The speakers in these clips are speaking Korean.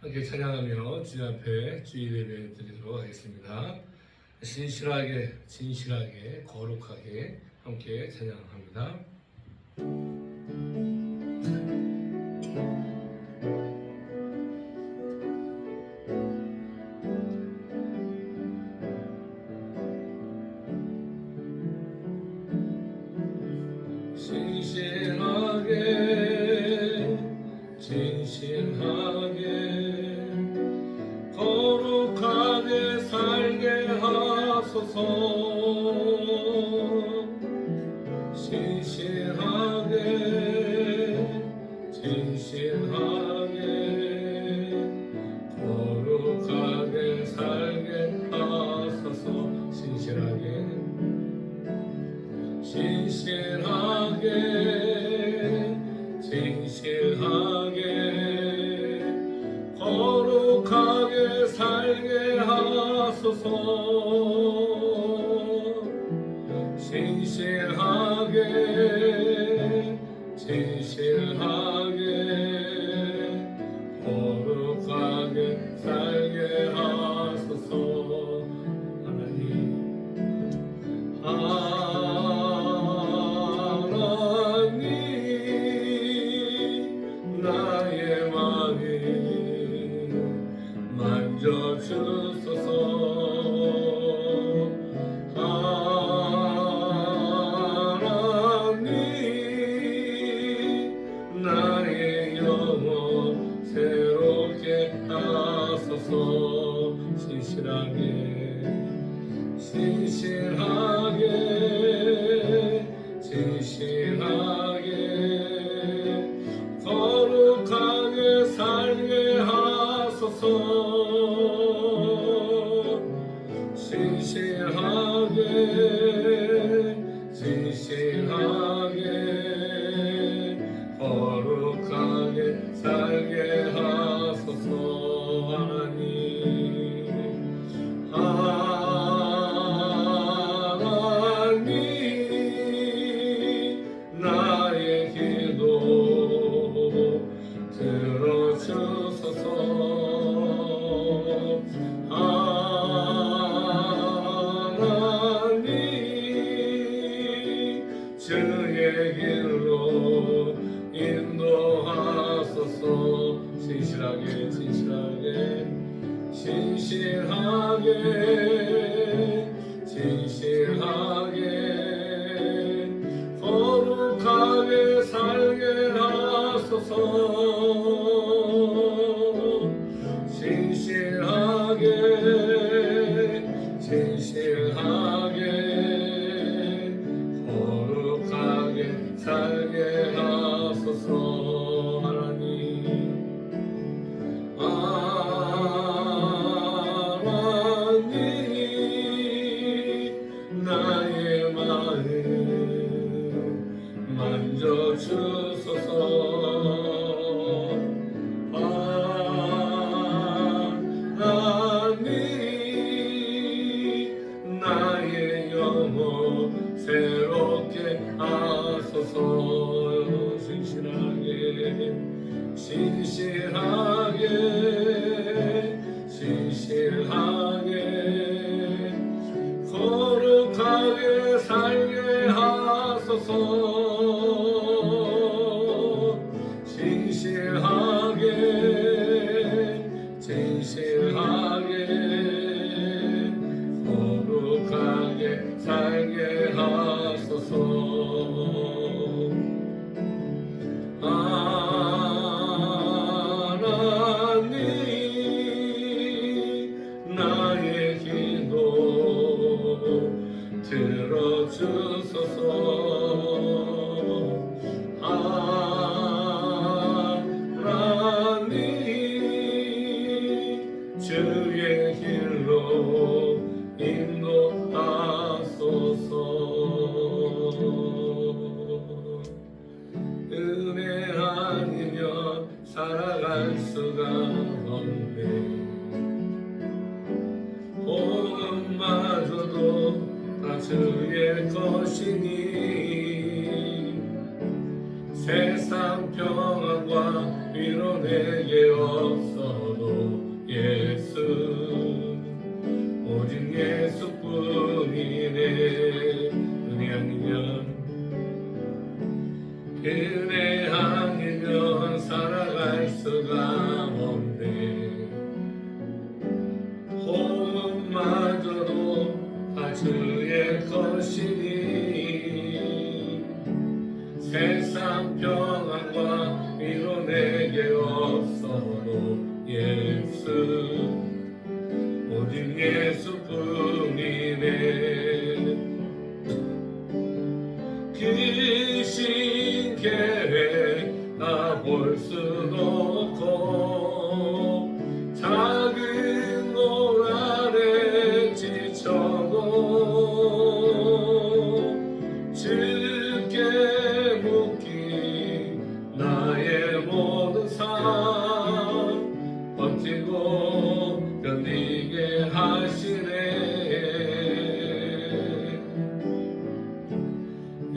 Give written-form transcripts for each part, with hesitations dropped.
함께 찬양하며 주님 앞에 주일 예배 드리도록 하겠습니다. 신실하게, 진실하게, 거룩하게 함께 찬양합니다. 신실하게, 진실하게, 거룩하게 살게 하소서. 신실하게, 진실하게, 거룩하게 살게 하소서. 신실하게, 진실하게, 진실하게, 거룩하게 살게 하소서. 신실하게, 진실하게, 거룩하게 살게 하소서. 하나님, 나의 마음 만져주소서. 하나님, 나의 영혼 새롭게 하소서. 신실하게, 신실하게, 진실하게, 거룩하게 살게 하소서. 신실하게, 진실하게, 거룩하게 살게 하소서. 하나님, 하나님, 나의 기도 들어주소서. 하나님, 주의 길로 인도하소서. 신실하게, 진실하게, 신실하게, 진실하게, 거룩하게 살게 하소서. 신실하게, 진실하게, 거룩하게 살게 하소서. 하나님, 하나님, 나의 마음 만져주소서. 하나님, 나의 영혼 새롭게 하소서. 신실하게, 신실하게, 진실하게, 거룩하게 살게 하소서. 신실하게, 진실하게, 거룩하게 살게 하소서. 하나님, 나의 기도 들어주소서. 하나님, 주의 길로 인도하소서. 은혜 아니면 살아갈 수가 없네. 복음마저도 다 주의 것이니 세상 평안과 위로 내게 없어도 예수 오직 예수뿐이네. 은혜 아니면 은혜 아니면 살아갈 수가 없네. 호흡마저도 다 주의 것이니 세상 평안과 위로 내게 없어도 예수 오직 예수뿐이네. 귀신 계획 다 볼 수도 없고 작은 돌 아래 지쳐도 주께 묶인 나의 모든 삶 버티고 견디게 하시네.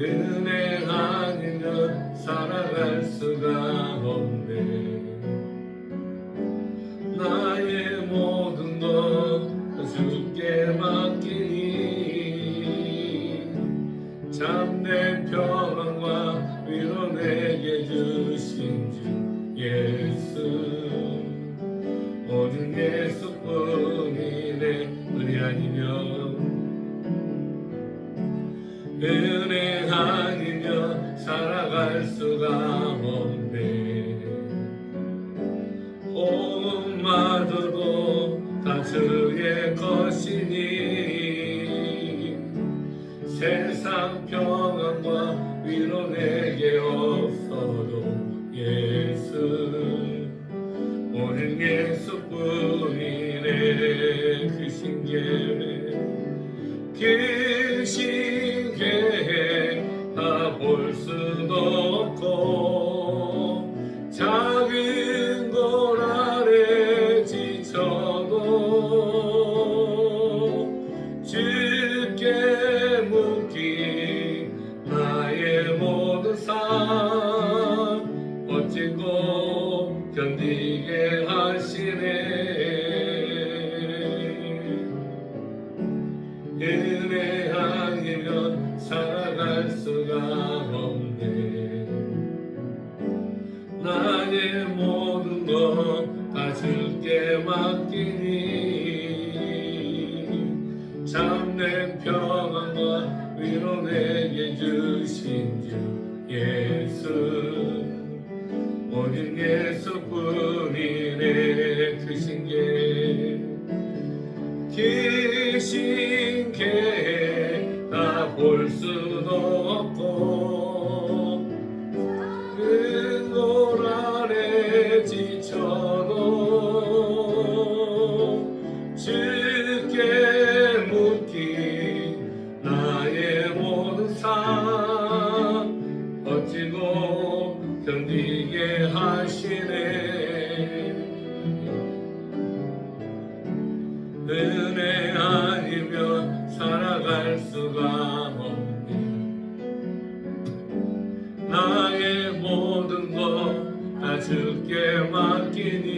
은혜 아니면 살아갈 수가 없네. 나의 모든 것 주께 맡기니 참된 평안과 위로 내게 주신 주 예수 오직 예수뿐이네. 은혜 아니면 은혜 아니면 살아갈 수가 없네. 호흡마저도 다 주의 것이니 세상 평안과 위로 내게 없어도 예수 오직 예수뿐이네. 그 신계획 다 볼 수도 없고 작은 돌 아래 지쳐도 주께 묶인 나의 모든 삶 버티고 견디게 하시네. 은혜 아니면 살아갈 수가 없네. 나의 모든 것 다 주께 맡기니 참된 평안과 위로 내게 주신 주 예수 오직 예수뿐이네. 그 신계획 다 볼 수도 없고 큰 돌 아래 지쳐도 주께 묶인 나의 모든 삶 버티고 견디게 하시네. 은혜 아니면 살아갈 수가 없네. 나의 모든 것 다 주께 맡기니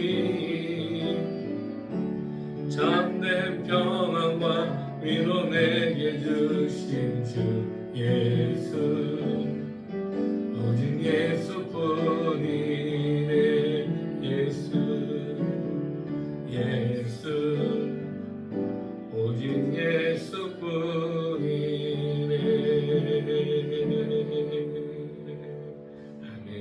참된 평안과 위로 내게 주신 주 예수 오직 예수뿐이네. 예수 오직 예수뿐이네. 아멘.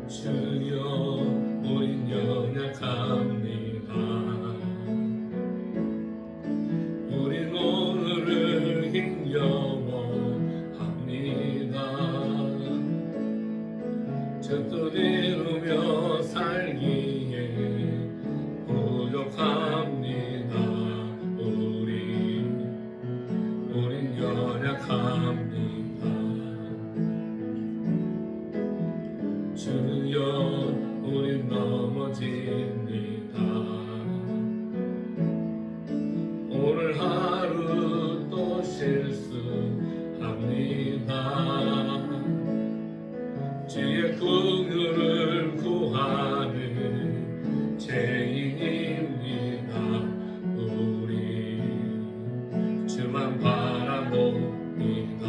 주여 우린 연약합니다. 우린 오늘을 힘겨워합니다. 저 뜻 이루며 살기에 부족합니다. 우린 연약합니다. 주여 우린 넘어집니다. 오늘 하루 또 실수합니다. 주의 긍휼을 구하는 죄인입니다. 우리 주만 바라봅니다.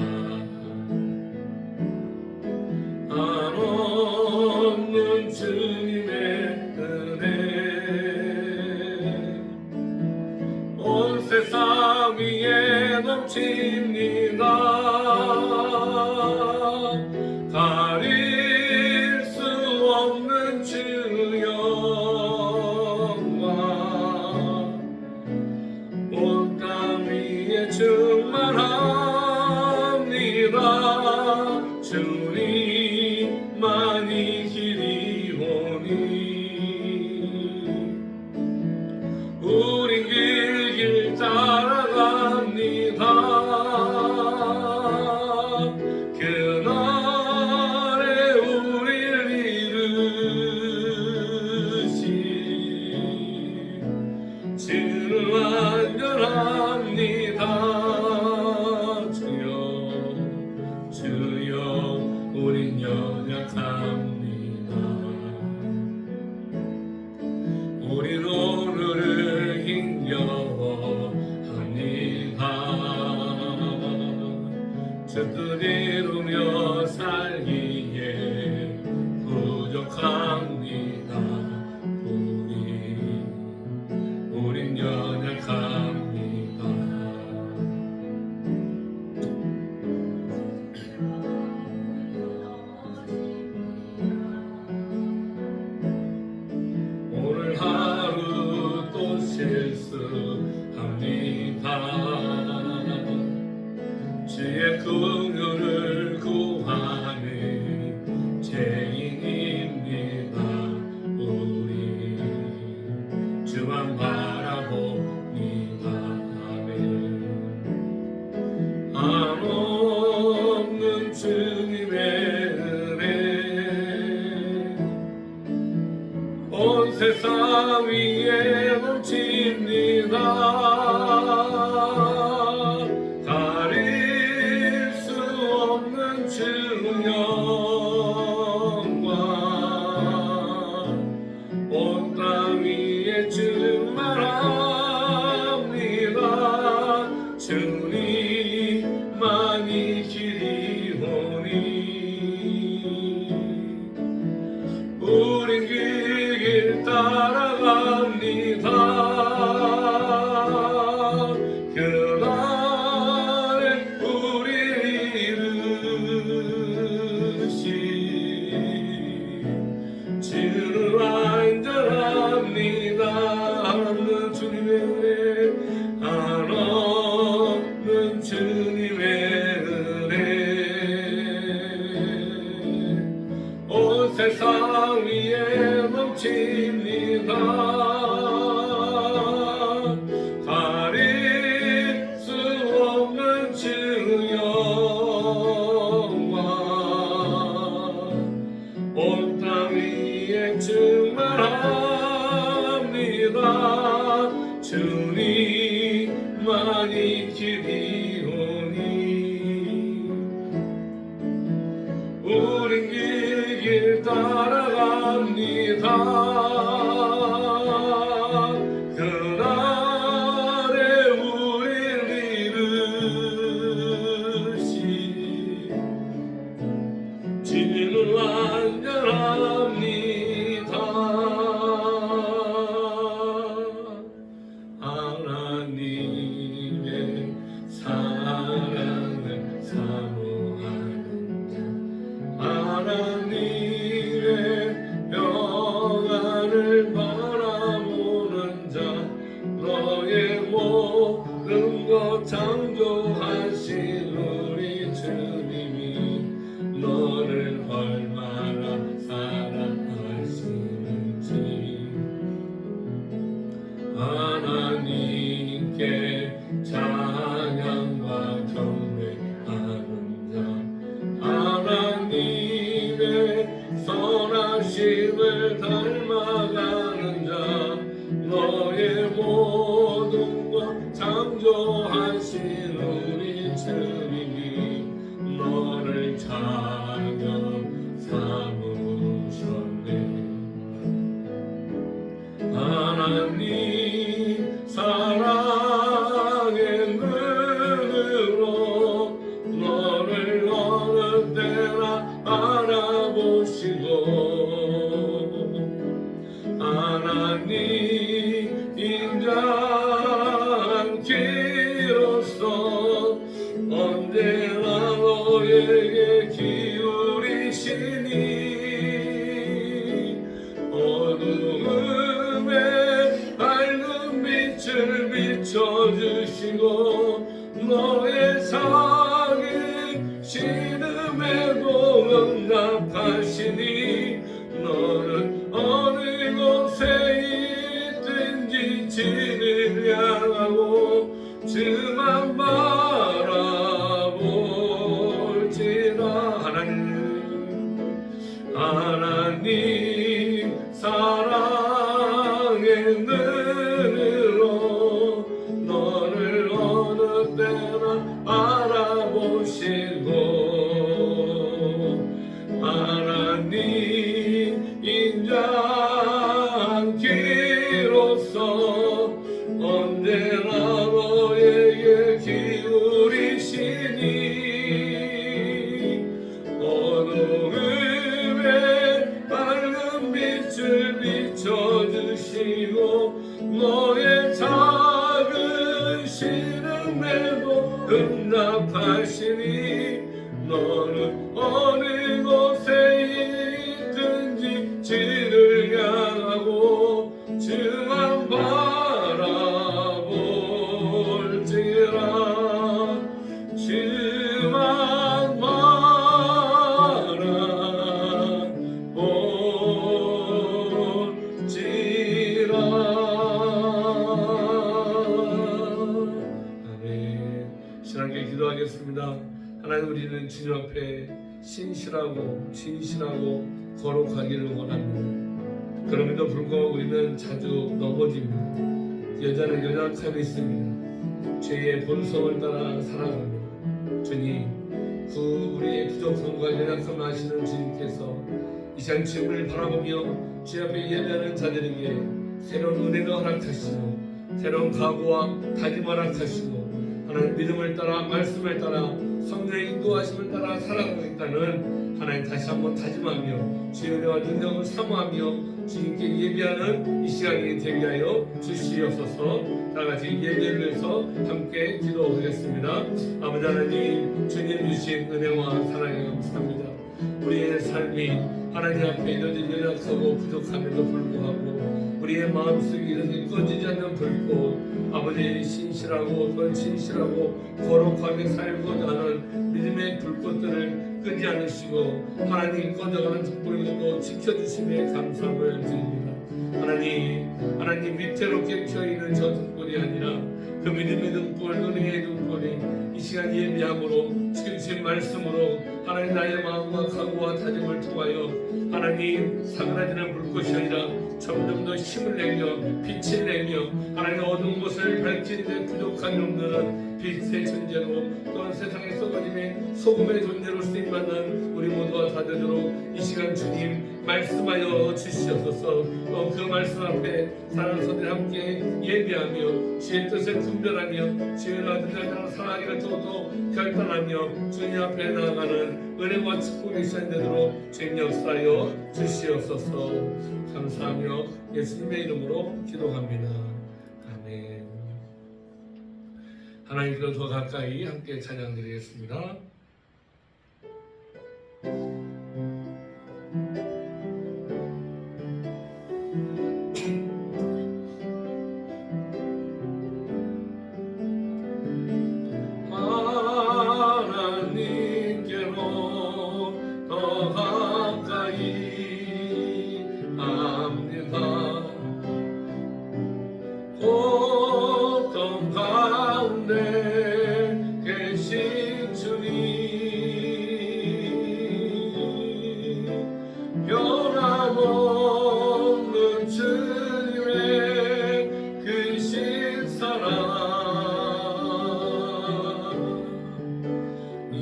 한없는 주님의 은혜 온 세상 위에 넘칩니다. 가릴 수 없는 주 영광 온 땅 위에 충만합니다. 주님만이 길이오니 우린 길 따라갑니다. 그날에 우릴 이루시 주를 안전합니다. 주여 주여 우린 연약합니다. 우린 오늘을 힘겨워합니다. 주 뜻 이루며 살기에 부족합니다. 우린 연약합니다. 오늘 하루 또 실수합니다. 주의 긍휼을 구하는 죄인입니다. 우리 주만 바라봅니다. 아멘. 한없는 주님의 은혜 온 세상 위에 넘칩니다. 가릴 수 없는 주 영광 온 땅 위에 충만합니다. 주님만이 길이오니 우린 그 길 따라갑니다. 그날에 우릴 이루시 주를 안전합니다. 한없는 주님의 은혜 한없는 주님의 은혜 온 세상 위에 넘칩니다. 가릴 수 없는 주 영광 온 땅 위에 충만합니다. 주님만이 길이오니 우린 길 따라갑니다. 그날에 우릴 이루시 주를 안전합니다. 하나님의 사랑을 사모하는 자 하나님의 평안을 바라보는 자 너의 모든 것 창조하신 우리 주님이 너를 얼마나 사랑하시는지 하나님께 찬양과 경배하는 자 하나님의 능력하시니 너는 어느 곳에 있든지 진을 향하고 주만 바라볼지라. 하나님 사랑의 눈으로 너를 어느 때나 바라보시고 하나님 인자기로서 언제나 너에게 기울이시니 어두움에 밝은 빛을 비춰주시고 너의 작은 시름에도 응답하시니 너는 어느 곳에 있든지 주를 향하고 주만 바라볼지라. 주만 바라볼지라. 아멘. 신앙께 기도하겠습니다. 하나님, 우리는 주님 앞에 신실하고 진실하고 거룩하기를 원합니다. 그럼에도 불구하고 우리는 자주 넘어집니다. 여자는 연약함이 있습니다. 죄의 본성을 따라 살아갑니다. 주님, 그 우리의 부족함과 연약함을 아시는 주님께서 이 시간 주님을 바라보며 주 앞에 예배하는 자들에게 새로운 은혜를 허락하시고 새로운 각오와 다짐을 허락하시고 하나님 믿음을 따라 말씀을 따라 성령의 인도하심을 따라 살아가고 있다는 하나님 다시 한번 다짐하며 주의 은혜와 능력을 사모하며 주님께 예배하는 이 시간이 되게 하여 주시옵소서. 다같이 예배를 위해서 함께 기도하겠습니다. 아버지 하나님, 주님 주신 은혜와 사랑에 감사합니다. 우리의 삶이 하나님 앞에 여전히 연약하고 부족함에도 불구하고 우리의 마음속에 여전히 꺼지지 않는 불꽃, 아버지의 신실하고 또 진실하고 거룩하게 살고자 하는 믿음의 불꽃들을 끄지 않으시고 하나님 꺼져가는 등불을 지켜주심에 감사함을 드립니다. 하나님 위태롭게 켜있는 저 등불이 아니라 그 믿음의 등불, 은혜의 등불이 이 시간 예비함으로 주신 말씀으로 하나님 나의 마음과 각오와 다짐을 통하여 하나님 사그라지는 불꽃이 아니라 점점 더 힘을 내며 빛을 내며 하나님 어두운 곳을 밝히는 데 부족한 영들은 빛의 존재로 또한 세상에 썩어짐의 소금의 존재로 쓰임받는 우리 모두가 다 되도록 이 시간 주님 말씀하여 주시옵소서. 또 그 말씀 앞에 사랑하는 손들 함께 예배하며 주의 뜻을 분별하며 주의 아들을 사랑하기를 더더 결단하며 주님 앞에 나아가는 은혜와 축복의 시간 되도록 주님 역사하여 주시옵소서. 감사하며 예수님의 이름으로 기도합니다. 아멘. 하나님께로 더 가까이 함께 찬양드리겠습니다. 하나님께로 더 가까이 합니다. 고통 가운데 계신 주님, 변함없는 주님의 크신 사랑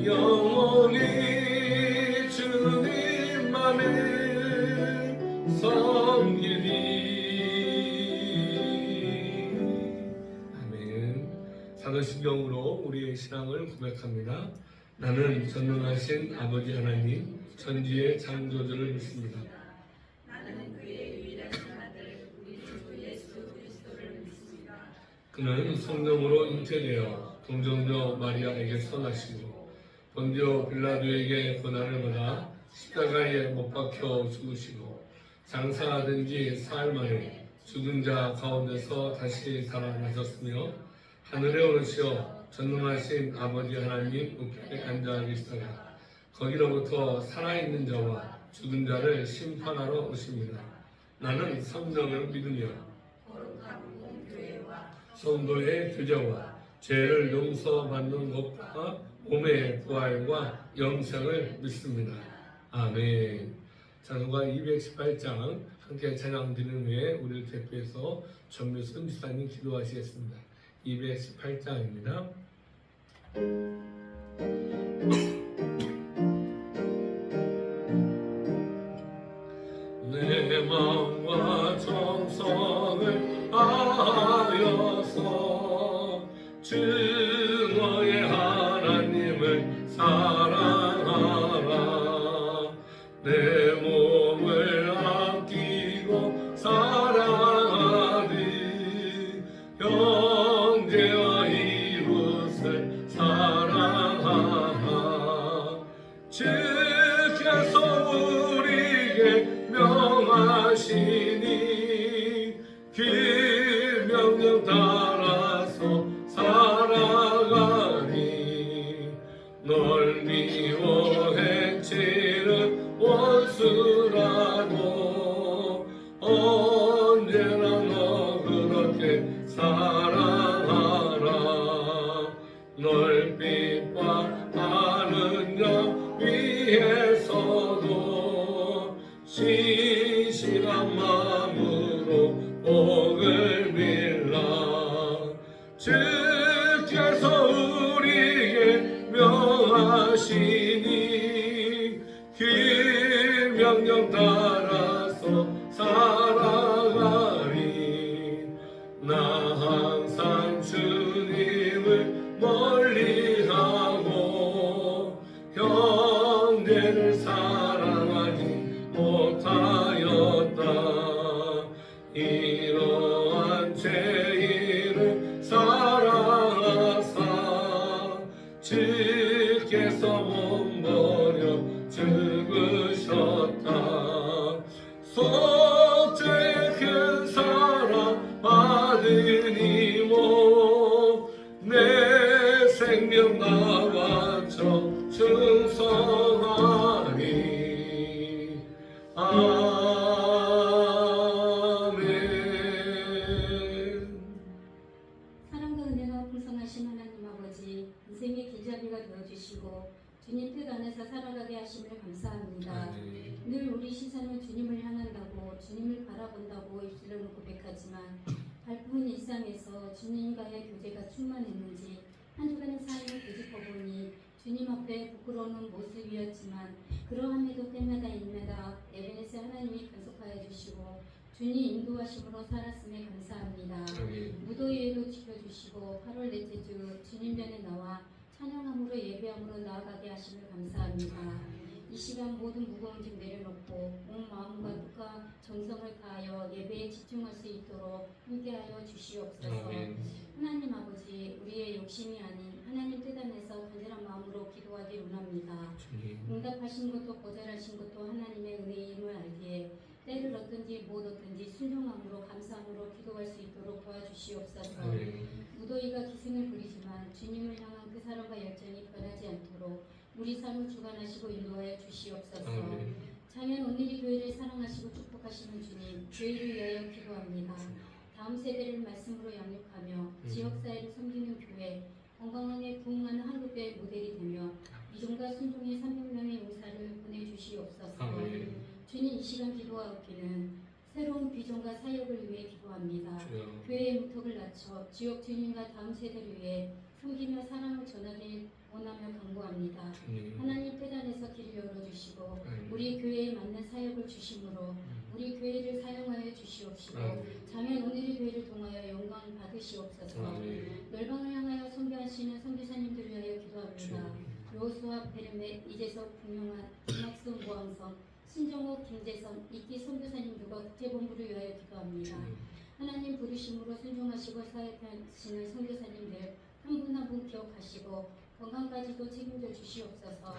영원히 주님만을 섬기리. 아멘. 사도신경으로 우리의 신앙을 고백합니다. 나는 전능하신 아버지 하나님 천지의 창조주를 믿습니다. 나는 그의 유일하신 아들 우리 주 예수 그리스도를 믿습니다. 그는 성령으로 잉태되어 동정녀 마리아에게서 나시고 본디오 빌라도에게 고난을 받아 십자가에 못 박혀 죽으시고 장사하던 지 사흘 만에 죽은 자 가운데서 다시 살아나셨으며 하늘에 오르시어 전능하신 아버지 하나님 우편에 앉아 계시다가 거기로부터 살아있는 자와 죽은 자를 심판하러 오십니다. 나는 성령을 믿으며 거룩한 공교회와 성도의 교제와 죄를 용서받는 것과 몸의 부활과 영생을 믿습니다. 아멘. 찬송가 218장 함께 찬양 드리는 후에 우리를 대표해서 전묘순 지사님 기도하시겠습니다. 218장입니다. 내 마음과 정성을 다하여서 증거의 하나님을 사랑하라. 내 몸을 아끼고 사랑하듯 형제와 이웃을 사랑하라. 주께서 우리에게 명하시니 그 명령 따라서 살아가니 널 미워 해치는 원수라도 언제나 너 그렇게 사랑하라. 널 빛과 하는 영 위에서도 신실한 마음으로 복을 빌라. 주께서 우리에게 명하시니 그 명령 따라서 살아가리. 나 항상 주님을 멀리하고 형제를 사랑하지 못하였다. 이러한 죄인을 사랑하사 주께서 몸버려 죽으셨다. 속죄의 큰 사랑 받으니모 내 생명 나 바쳐 충성하리. 아멘. 사랑과 은혜가 풍성하신 하나님 아버지, 인생의 길잡이가 되어주시고 주님 뜻 안에서 살아가게 하심을 감사합니다. 아멘. 늘 우리 시선은 주님을 향한다고, 주님을 바라본다고 입술로는 고백하지만 바쁜 일상에서 주님과의 교제가 충만했는지 한 주간의 삶을 되짚어보니 주님 앞에 부끄러운 모습이었지만 그러함에도 때마다 일마다 에베네스 하나님이 간섭하여 주시고 주님 인도하심으로 살았음에 감사합니다. 아멘. 무더위에도 지켜주시고 8월 넷째 주 주님 전에 나와 찬양함으로 예배함으로 나아가게 하심을 감사합니다. 이 시간 모든 무거운 짐 내려놓고 온 마음과 뜻과 정성을 다하여 예배에 집중할 수 있도록 함께하여 주시옵소서. 아멘. 하나님 아버지, 우리의 욕심이 아닌 하나님 뜻 안에서 간절한 마음으로 기도하기 원합니다. 주님. 응답하신 것도 거절하신 것도 하나님의 은혜임을 알기에 때를 얻든지 못 얻든지 순종함으로 감사함으로 기도할 수 있도록 도와주시옵소서. 아멘. 무더위가 기승을 부리지만 주님을 향한 그 사랑과 열정이 변하지 않도록 우리 삶을 주관하시고 인도하여 주시옵소서. 아멘. 장현 오늘이 교회를 사랑하시고 축복하시는 주님, 교회를 위하여 기도합니다. 다음 세대를 말씀으로 양육하며 지역사회를 섬기는 교회, 건강하게 부흥하는 한국교회 모델이 되며 믿음과 순종의 300명의 용사를 보내주시옵소서. 아멘. 주님, 이 시간 기도하옵기는 새로운 비전과 사역을 위해 기도합니다. 주여. 교회의 무턱을 낮춰 지역 주민과 다음 세대를 위해 섬기며 사랑을 전하길 원하며 간구합니다. 주님. 하나님 뜻 안에서 길을 열어주시고 아멘. 우리 교회에 맞는 사역을 주심으로 우리 교회를 사용하여 주시옵시고 아멘. 장현 오늘의 교회를 통하여 영광 받으시옵소서. 아멘. 열방을 향하여 선교하시는 선교사님들을 위하여 기도합니다. 주여. 요수아, 베르멧, 이재석, 분명한, 김학수, 모항성, 신정호, 김재선, 이기 선교사님들과 국제본부를 위하여 기도합니다. 주님. 하나님 부르심으로 순종하시고 사역하시는 선교사님들 한 분 한 분 기억하시고 건강까지도 책임져 주시옵소서.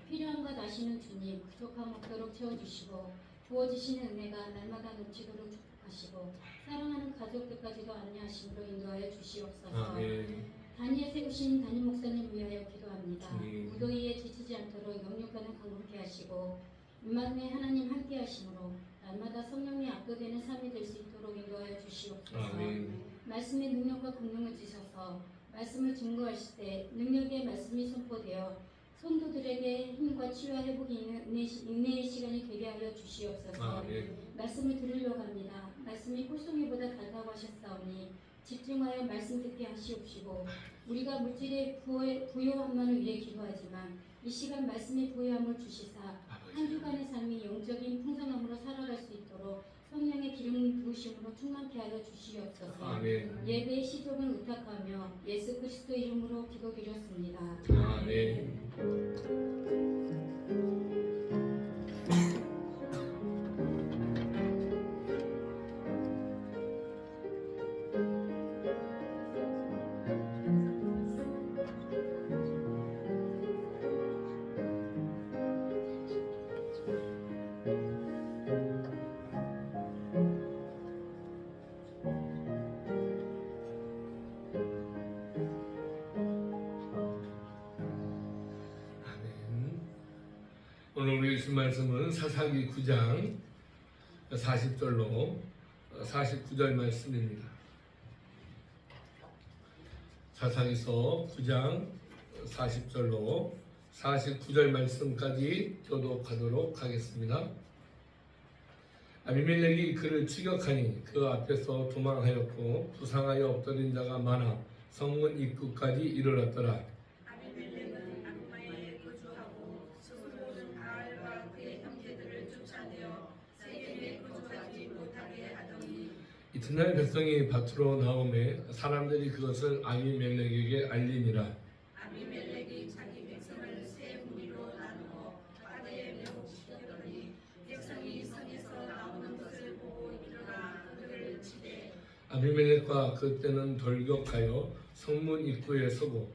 필요한 것 아시는 주님, 부족함 없도록 채워주시고 주어지시는 은혜가 날마다 넘치도록 축복하시고 사랑하는 가족들까지도 안내하심으로 인도하여 주시옵소서. 아멘. 단위에 세우신 담임 목사님 위하여 기도합니다. 주님. 무더위에 지치지 않도록 영육간을 강건케 하시고 임마누엘 하나님 함께 하심으로 날마다 성령이 압도되는 삶이 될 수 있도록 인도하여 주시옵소서. 아멘. 말씀의 능력과 권능을 주셔서 말씀을 증거하실 때 능력의 말씀이 선포되어 성도들에게 힘과 치유와 회복이 있는 인내의 시간이 되게 하여 주시옵소서. 아멘. 말씀을 들으려고 합니다. 말씀이 꿀송이보다 달다고 하셨사오니 집중하여 말씀 듣게 하시옵시고 우리가 물질의 부요함만을 위해 기도하지만 이 시간 말씀의 부요함을 주시사 한 주간의 삶이 영적인 풍성함으로 살아갈 수 있도록 성령의 기름 부으심으로 충만케 하여 주시옵소서. 아멘. 예배의 시종을 의탁하며 예수 그리스도 이름으로 기도드렸습니다. 아멘. 오늘 우리 읽은 말씀은 사사기 9장 40절로 49절 말씀입니다. 사사기서 9장 40절로 49절 말씀까지 교독하도록 하겠습니다. 아비멜렉이 그를 추격하니 그 앞에서 도망하였고 부상하여 엎드린 자가 많아 성문 입구까지 이르렀더라. 아비멜렉은 악마에 거주하고 스스로는 바알과 그의 형제들을 쫓아내어 세겜에 거주하지 못하게 하더니 이튿날 백성이 밭으로 나오매 사람들이 그것을 아비멜렉에게 알리니라. 아비멜렉이 자기 백성을 세 무리로 나누어 바다에 매복시켰더니 백성이 성에서 나오는 것을 보고 일어나 그들을 치되 아비멜렉과 그때는 돌격하여 성문 입구에 서고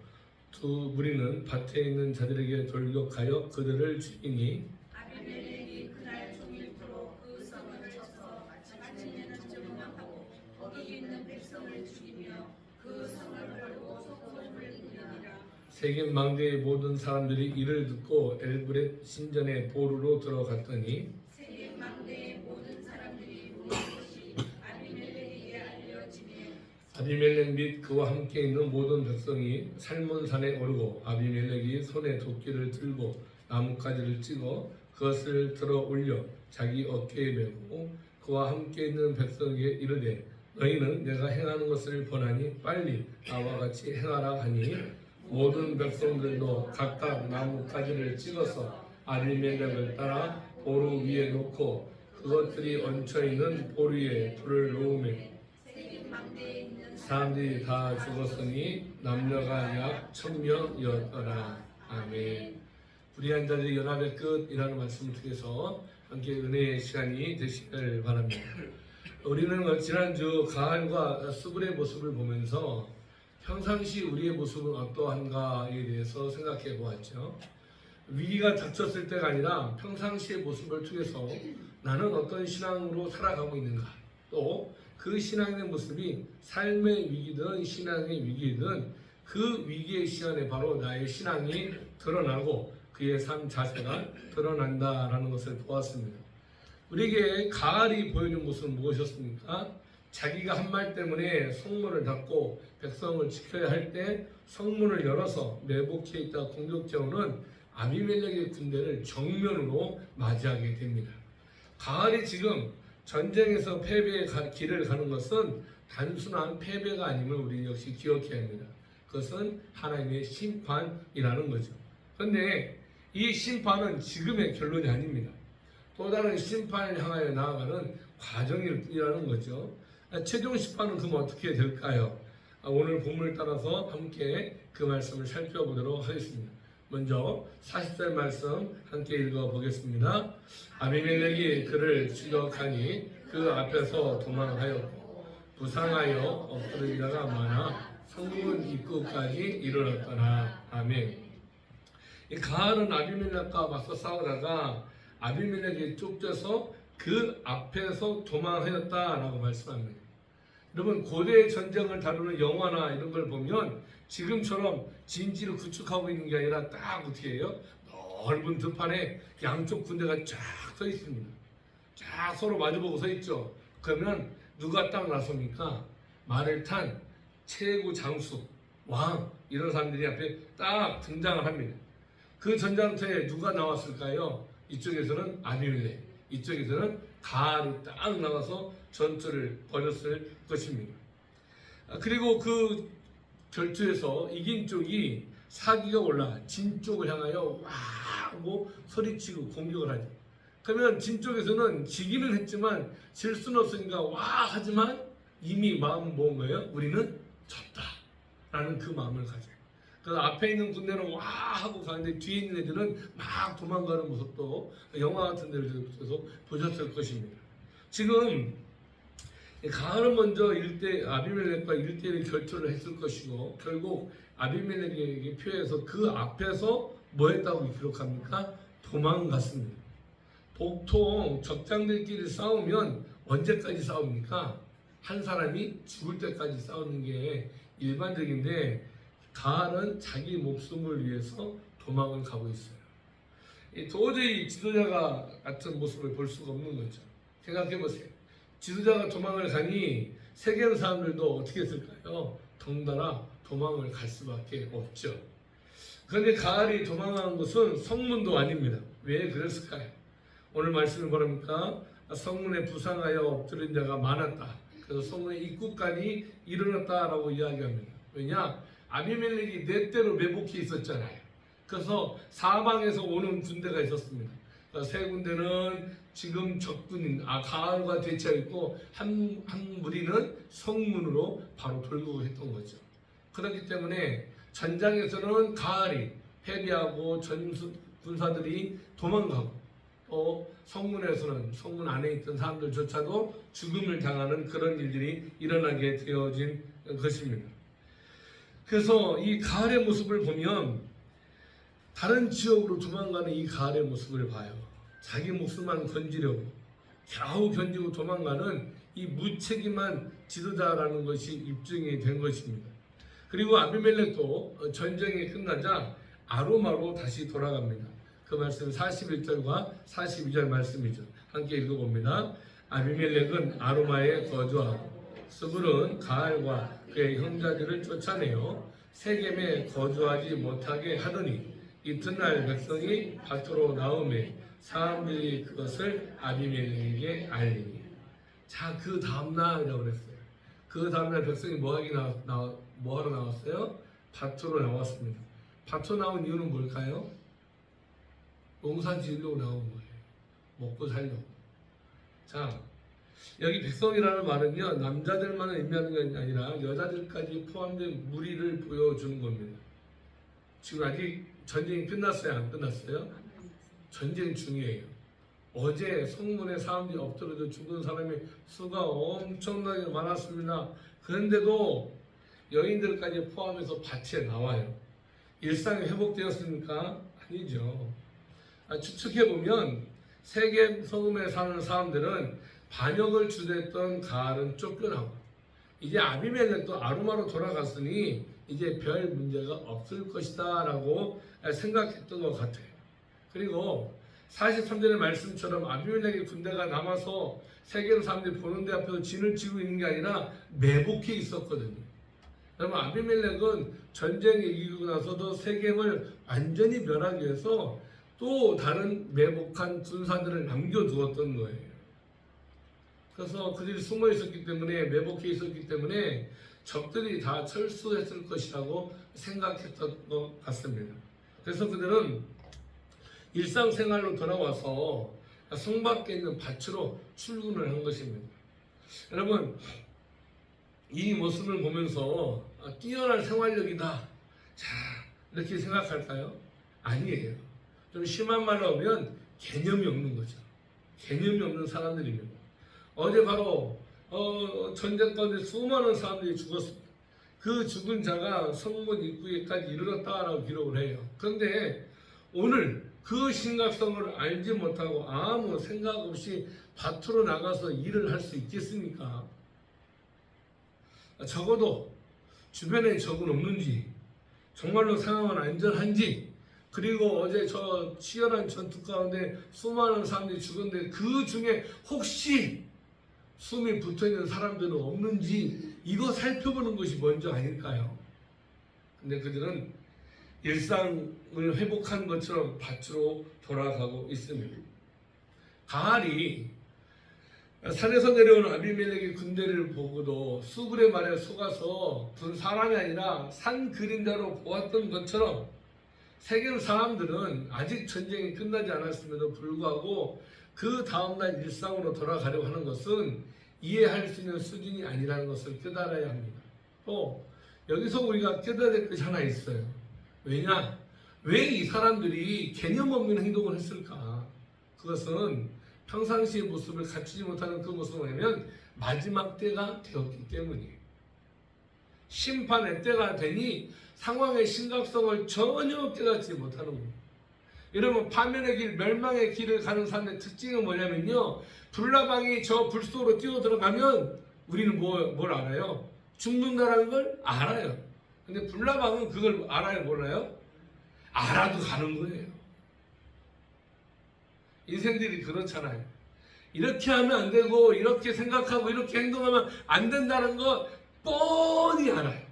두 무리는 밭에 있는 자들에게 돌격하여 그들을 죽이니 아비멜렉이 그날 종일토록 그 성을 쳐서 아침에는 점령하고 거기 있는 백성을 죽이며 그 성을 헐고 소금을 뿌리니라. 세겜 망대의 모든 사람들이 이를 듣고 엘브렛 신전의 보루로 들어갔더니 세겜 망대의 모든 사람들이 보는 것이 아비멜렉에게 알려지매 아비멜렉 및 그와 함께 있는 모든 백성이 살몬산에 오르고 아비멜렉이 손에 도끼를 들고 나뭇가지를 찍어 그것을 들어 올려 자기 어깨에 메고 그와 함께 있는 백성에게 이르되 너희는 내가 행하는 것을 보나니 빨리 나와 같이 행하라 하니 모든 백성들도 각각 나뭇가지를 찍어서 아비멜렉을 따라 보루 위에 놓고 그것들이 얹혀 있는 보루에 불을 놓으매 세겜 망대에 있는 사람들이 다 죽었으니 남녀가 약 1000명이었더라. 아멘. 불의한 자들의 연합의 끝이라는 말씀을 통해서 함께 은혜의 시간이 되시길 바랍니다. 우리는 지난주 가알과 수불의 모습을 보면서 평상시 우리의 모습은 어떠한가에 대해서 생각해 보았죠. 위기가 닥쳤을 때가 아니라 평상시의 모습을 통해서 나는 어떤 신앙으로 살아가고 있는가, 또 그 신앙의 모습이 삶의 위기든 신앙의 위기든 그 위기의 시간에 바로 나의 신앙이 드러나고 그의 삶 자세가 드러난다라는 것을 보았습니다. 우리에게 가알이 보여준 모습은 무엇이었습니까? 자기가 한 말 때문에 성문을 닫고 백성을 지켜야 할 때 성문을 열어서 매복해 있다 공격해오는 아비멜렉의 군대를 정면으로 맞이하게 됩니다. 가알이 지금 전쟁에서 패배의 길을 가는 것은 단순한 패배가 아님을 우리 역시 기억해야 합니다. 그것은 하나님의 심판이라는 거죠. 그런데 이 심판은 지금의 결론이 아닙니다. 또 다른 심판을 향하여 나아가는 과정일 뿐이라는 거죠. 최종 심판은 그럼 어떻게 될까요? 오늘 본문을 따라서 함께 그 말씀을 살펴보도록 하겠습니다. 먼저 40절 말씀 함께 읽어보겠습니다. 아비멜렉이 그를 추격하니 그 앞에서 도망하였고 부상하여 엎드린 자가 많아 성문 입구까지 이르렀더라. 아멘. 이 가알은 아비멜렉과 맞서 싸우다가 아비멜렉이 쫓겨서 그 앞에서 도망하였다라고 말씀합니다. 여러분 고대 전쟁을 다루는 영화나 이런 걸 보면 지금처럼 진지를 구축하고 있는 게 아니라 딱 어떻게 해요? 넓은 들판에 양쪽 군대가 쫙 서 있습니다. 쫙 서로 마주보고 서 있죠. 그러면 누가 딱 나섭니까? 말을 탄 최고 장수, 왕 이런 사람들이 앞에 딱 등장을 합니다. 그 전장터에 누가 나왔을까요? 이쪽에서는 아비멜렉, 이쪽에서는 가알이 딱 나와서 전투를 벌였을 것입니다. 그리고 그 결투에서 이긴 쪽이 사기가 올라 진 쪽을 향하여 와 하고 소리치고 공격을 하죠. 그러면 진 쪽에서는 지기는 했지만 질 수는 없으니까 와 하지만 이미 마음은 뭔 거예요? 우리는 졌다 라는 그 마음을 가져요. 그래서 앞에 있는 군대는 와 하고 가는데 뒤에 있는 애들은 막 도망가는 모습도 영화 같은 데를 통해서 보셨을 것입니다. 지금 가알은 먼저 아비멜렉과 1대1 결투를 했을 것이고 결국 아비멜렉에게 표해서 그 앞에서 뭐 했다고 기록합니까? 도망갔습니다. 보통 적장들끼리 싸우면 언제까지 싸웁니까? 한 사람이 죽을 때까지 싸우는 게 일반적인데 가알은 자기 목숨을 위해서 도망을 가고 있어요. 도저히 지도자가 같은 모습을 볼 수가 없는 거죠. 생각해 보세요. 지도자가 도망을 가니 세계의 사람들도 어떻게 했을까요? 덩달아 도망을 갈 수밖에 없죠. 그런데 가알이 도망한 것은 성문도 아닙니다. 왜 그랬을까요? 오늘 말씀을 보니까 성문에 부상하여 엎드린 자가 많았다. 그래서 성문의 입구까지 일어났다라고 이야기합니다. 왜냐? 아비멜렉이 네 대로 매복해 있었잖아요. 그래서 사방에서 오는 군대가 있었습니다. 세 군대는 지금 적군인 가알과 대치하고 한 무리는 성문으로 바로 돌고 했던 거죠. 그렇기 때문에 전장에서는 가알이 패배하고 군사들이 도망가고 또 성문에서는 성문 안에 있던 사람들조차도 죽음을 당하는 그런 일들이 일어나게 되어진 것입니다. 그래서 이 가알의 모습을 보면 다른 지역으로 도망가는 이 가알의 모습을 봐요. 자기 목숨만 건지려고 겨우 견디고 도망가는 이 무책임한 지도자라는 것이 입증이 된 것입니다. 그리고 아비멜렉도 전쟁이 끝나자 아로마로 다시 돌아갑니다. 그 말씀 41절과 42절 말씀이죠. 함께 읽어봅니다. 아비멜렉은 아로마에 거주하고 스불은 가알과 그의 형제들을 쫓아내어 세겜에 거주하지 못하게 하더니 이튿날 백성이 밭으로 나오매 사람들이 그것을 아비멜렉에게 알리니. 자, 그 다음날이라고 그랬어요. 그 다음날 백성이 뭐하러 나왔어요? 밭으로 나왔습니다. 밭으로 나온 이유는 뭘까요? 농사 지으려고 나온 거예요. 먹고 살려고. 자, 여기 백성이라는 말은요, 남자들만 의미하는 게 아니라 여자들까지 포함된 무리를 보여주는 겁니다. 지금 아직 전쟁이 끝났어요? 안 끝났어요? 전쟁 중이에요. 어제 성문에 사람들이 엎드려져 죽은 사람의 수가 엄청나게 많았습니다. 그런데도 여인들까지 포함해서 밭에 나와요. 일상이 회복되었습니까? 아니죠. 추측해보면 세겜 성읍에 사는 사람들은 반역을 주도했던 가알은 쫓겨나고 이제 아비멜렉도 아로마로 돌아갔으니 이제 별 문제가 없을 것이다 라고 생각했던 것 같아요. 그리고 43절의 말씀처럼 아비멜렉의 군대가 남아서 세겜 사람들이 보는 데 앞에서 진을 치고 있는 게 아니라 매복해 있었거든요. 여러분, 아비멜렉은 전쟁에 이기고 나서도 세겜을 완전히 멸하기 위해서 또 다른 매복한 군사들을 남겨두었던 거예요. 그래서 그들이 숨어 있었기 때문에, 매복해 있었기 때문에 적들이 다 철수했을 것이라고 생각했던 것 같습니다. 그래서 그들은 일상생활로 돌아와서 성 밖에 있는 밭으로 출근을 한 것입니다. 여러분, 이 모습을 보면서 뛰어난 생활력이다, 자, 이렇게 생각할까요? 아니에요. 좀 심한 말로 하면 개념이 없는 거죠. 개념이 없는 사람들입니다. 어제 바로 전쟁 가운데 수많은 사람들이 죽었습니다. 그 죽은 자가 성문 입구에까지 이르렀다라고 기록을 해요. 그런데 오늘 그 심각성을 알지 못하고 아무 생각 없이 밭으로 나가서 일을 할 수 있겠습니까? 적어도 주변에 적은 없는지 정말로 상황은 안전한지, 그리고 어제 저 치열한 전투 가운데 수많은 사람들이 죽었는데 그 중에 혹시 숨이 붙어있는 사람들은 없는지 이거 살펴보는 것이 먼저 아닐까요? 근데 그들은 일상을 회복한 것처럼 밭으로 돌아가고 있습니다. 가알이 산에서 내려온 아비멜렉의 군대를 보고도 수굴의 말에 속아서 본 사람이 아니라 산 그림자로 보았던 것처럼 세겜 사람들은 아직 전쟁이 끝나지 않았음에도 불구하고 그 다음날 일상으로 돌아가려고 하는 것은 이해할 수 있는 수준이 아니라는 것을 깨달아야 합니다. 또 여기서 우리가 깨달아야 될 것이 하나 있어요. 왜냐? 왜 이 사람들이 개념 없는 행동을 했을까? 그것은 평상시의 모습을 갖추지 못하는 그 모습은 뭐냐면 마지막 때가 되었기 때문이에요. 심판의 때가 되니 상황의 심각성을 전혀 깨닫지 못하는 거예요. 여러분, 파멸의 길, 멸망의 길을 가는 사람의 특징은 뭐냐면요, 불나방이 저 불 속으로 뛰어 들어가면 우리는 뭘 알아요? 죽는다는 걸 알아요. 근데 불나방은 그걸 알아요, 몰라요? 알아도 가는 거예요. 인생들이 그렇잖아요. 이렇게 하면 안 되고 이렇게 생각하고 이렇게 행동하면 안 된다는 거 뻔히 알아요.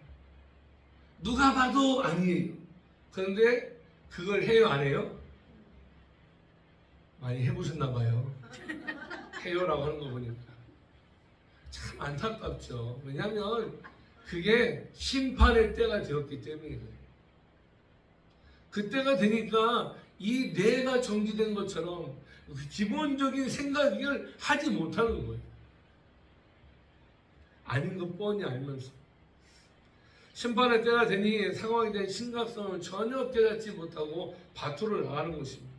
누가 봐도 아니에요. 그런데 그걸 해요, 안 해요? 많이 해보셨나 봐요. 해요라고 하는 거 보니까 참 안타깝죠. 왜냐하면 그게 심판의 때가 되었기 때문이에요. 그때가 되니까 이 뇌가 정지된 것처럼 기본적인 생각을 하지 못하는 거예요. 아닌 거 뻔히 알면서. 심판의 때가 되니 상황에 대한 심각성을 전혀 깨닫지 못하고 밭으로 나가는 것입니다.